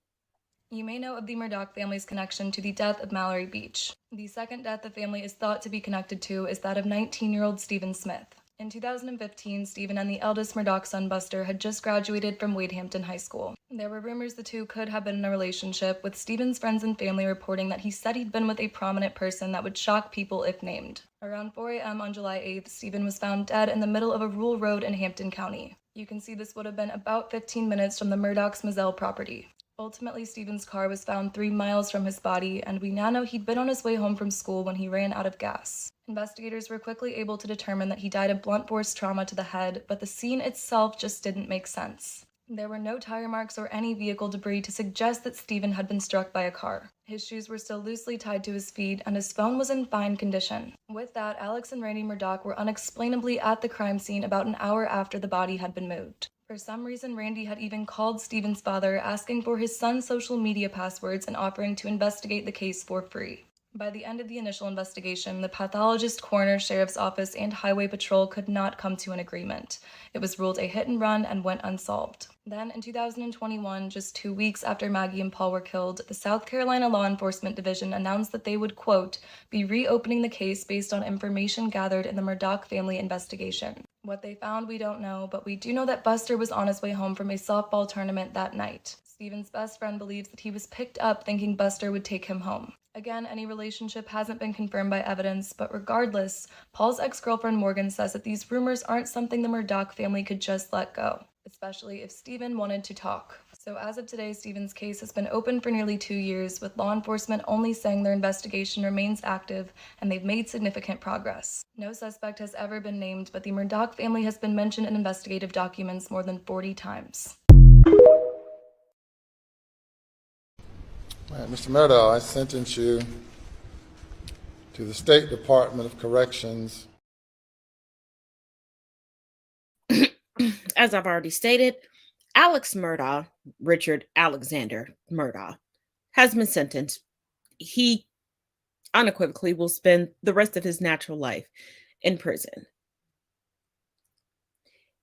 You may know of the Murdaugh family's connection to the death of Mallory Beach. The second death the family is thought to be connected to is that of 19-year-old Stephen Smith. In 2015, Stephen and the eldest Murdaugh son, Buster, had just graduated from Wadehampton High School. There were rumors the two could have been in a relationship, with Stephen's friends and family reporting that he said he'd been with a prominent person that would shock people if named. Around 4 a.m. on July 8th, Stephen was found dead in the middle of a rural road in Hampton County. You can see this would have been about 15 minutes from the Murdaugh's Mazzell property. Ultimately, Stephen's car was found 3 miles from his body, and we now know he'd been on his way home from school when he ran out of gas. Investigators were quickly able to determine that he died of blunt force trauma to the head, but the scene itself just didn't make sense. There were no tire marks or any vehicle debris to suggest that Stephen had been struck by a car. His shoes were still loosely tied to his feet, and his phone was in fine condition. With that, Alex and Randy Murdaugh were unexplainably at the crime scene about an hour after the body had been moved. For some reason, Randy had even called Stephen's father, asking for his son's social media passwords and offering to investigate the case for free. By the end of the initial investigation, the pathologist, coroner, sheriff's office, and highway patrol could not come to an agreement. It was ruled a hit and run and went unsolved. Then, in 2021, just 2 weeks after Maggie and Paul were killed, the South Carolina Law Enforcement Division announced that they would, quote, be reopening the case based on information gathered in the Murdaugh family investigation. What they found, we don't know, but we do know that Buster was on his way home from a softball tournament that night. Stephen's best friend believes that he was picked up thinking Buster would take him home. Again, any relationship hasn't been confirmed by evidence, but regardless, Paul's ex-girlfriend Morgan says that these rumors aren't something the Murdaugh family could just let go, especially if Stephen wanted to talk. So as of today, Stephen's case has been open for nearly 2 years, with law enforcement only saying their investigation remains active and they've made significant progress. No suspect has ever been named, but the Murdaugh family has been mentioned in investigative documents more than 40 times. Mr. Murdaugh, I sentence you to the State Department of Corrections. As I've already stated, Alex Murdaugh, Richard Alexander Murdaugh, has been sentenced. He unequivocally will spend the rest of his natural life in prison.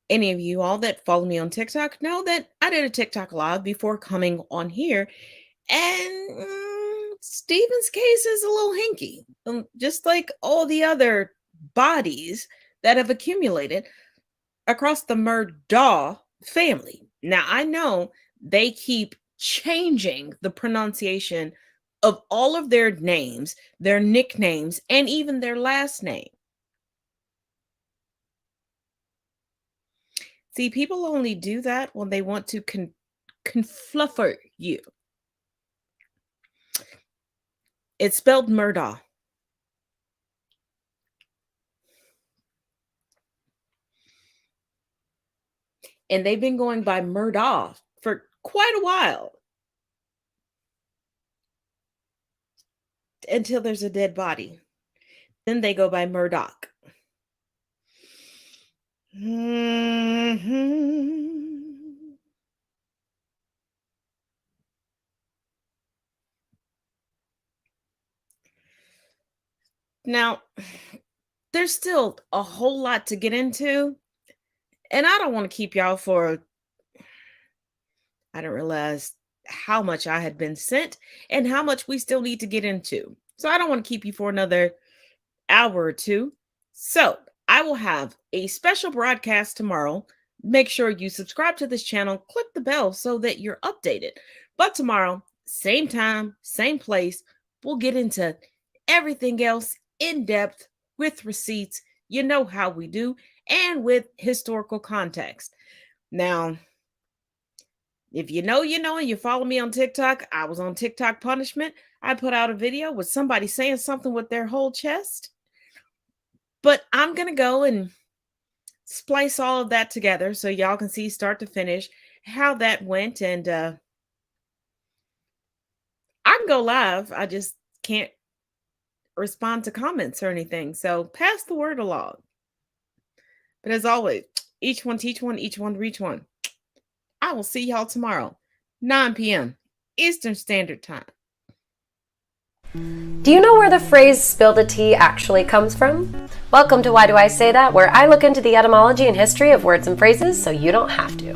Any of you all that follow me on TikTok know that I did a TikTok live before coming on here, and Stephen's case is a little hinky, just like all the other bodies that have accumulated across the Murdaugh family. Now, I know they keep changing the pronunciation of all of their names, their nicknames, and even their last name. See, people only do that when they want to confluffer you. It's spelled Murdaugh. And they've been going by Murdaugh for quite a while. Until there's a dead body. Then they go by Murdaugh. Now, there's still a whole lot to get into. And I don't want to keep y'all for, I didn't realize how much I had been sent and how much we still need to get into. So I don't want to keep you for another hour or two. So I will have a special broadcast tomorrow. Make sure you subscribe to this channel, click the bell so that you're updated. But tomorrow, same time, same place, we'll get into everything else in depth with receipts. You know how we do. And with historical context. Now, if you know, and you follow me on TikTok, I was on TikTok punishment. I put out a video with somebody saying something with their whole chest. But I'm going to go and splice all of that together so y'all can see start to finish how that went. And I can go live. I just can't respond to comments or anything. So pass the word along. But as always, each one teach one, each one reach one. I will see y'all tomorrow, 9 p.m. Eastern Standard Time. Do you know where the phrase spill the tea actually comes from? Welcome to Why Do I Say That, where I look into the etymology and history of words and phrases so you don't have to.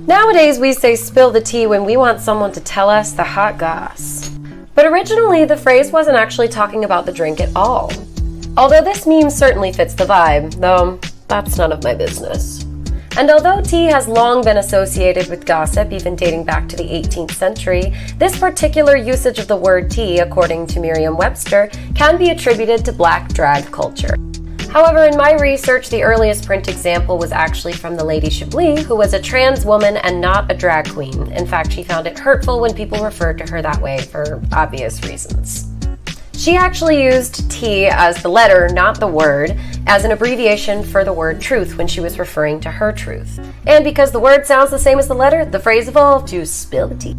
Nowadays, we say spill the tea when we want someone to tell us the hot goss. But originally, the phrase wasn't actually talking about the drink at all. Although this meme certainly fits the vibe, though that's none of my business. And although tea has long been associated with gossip, even dating back to the 18th century, this particular usage of the word tea, according to Merriam-Webster, can be attributed to black drag culture. However, in my research, the earliest print example was actually from the Lady Chablis, who was a trans woman and not a drag queen. In fact, she found it hurtful when people referred to her that way for obvious reasons. She actually used T as the letter, not the word, as an abbreviation for the word truth when she was referring to her truth. And because the word sounds the same as the letter, the phrase evolved to spill the tea.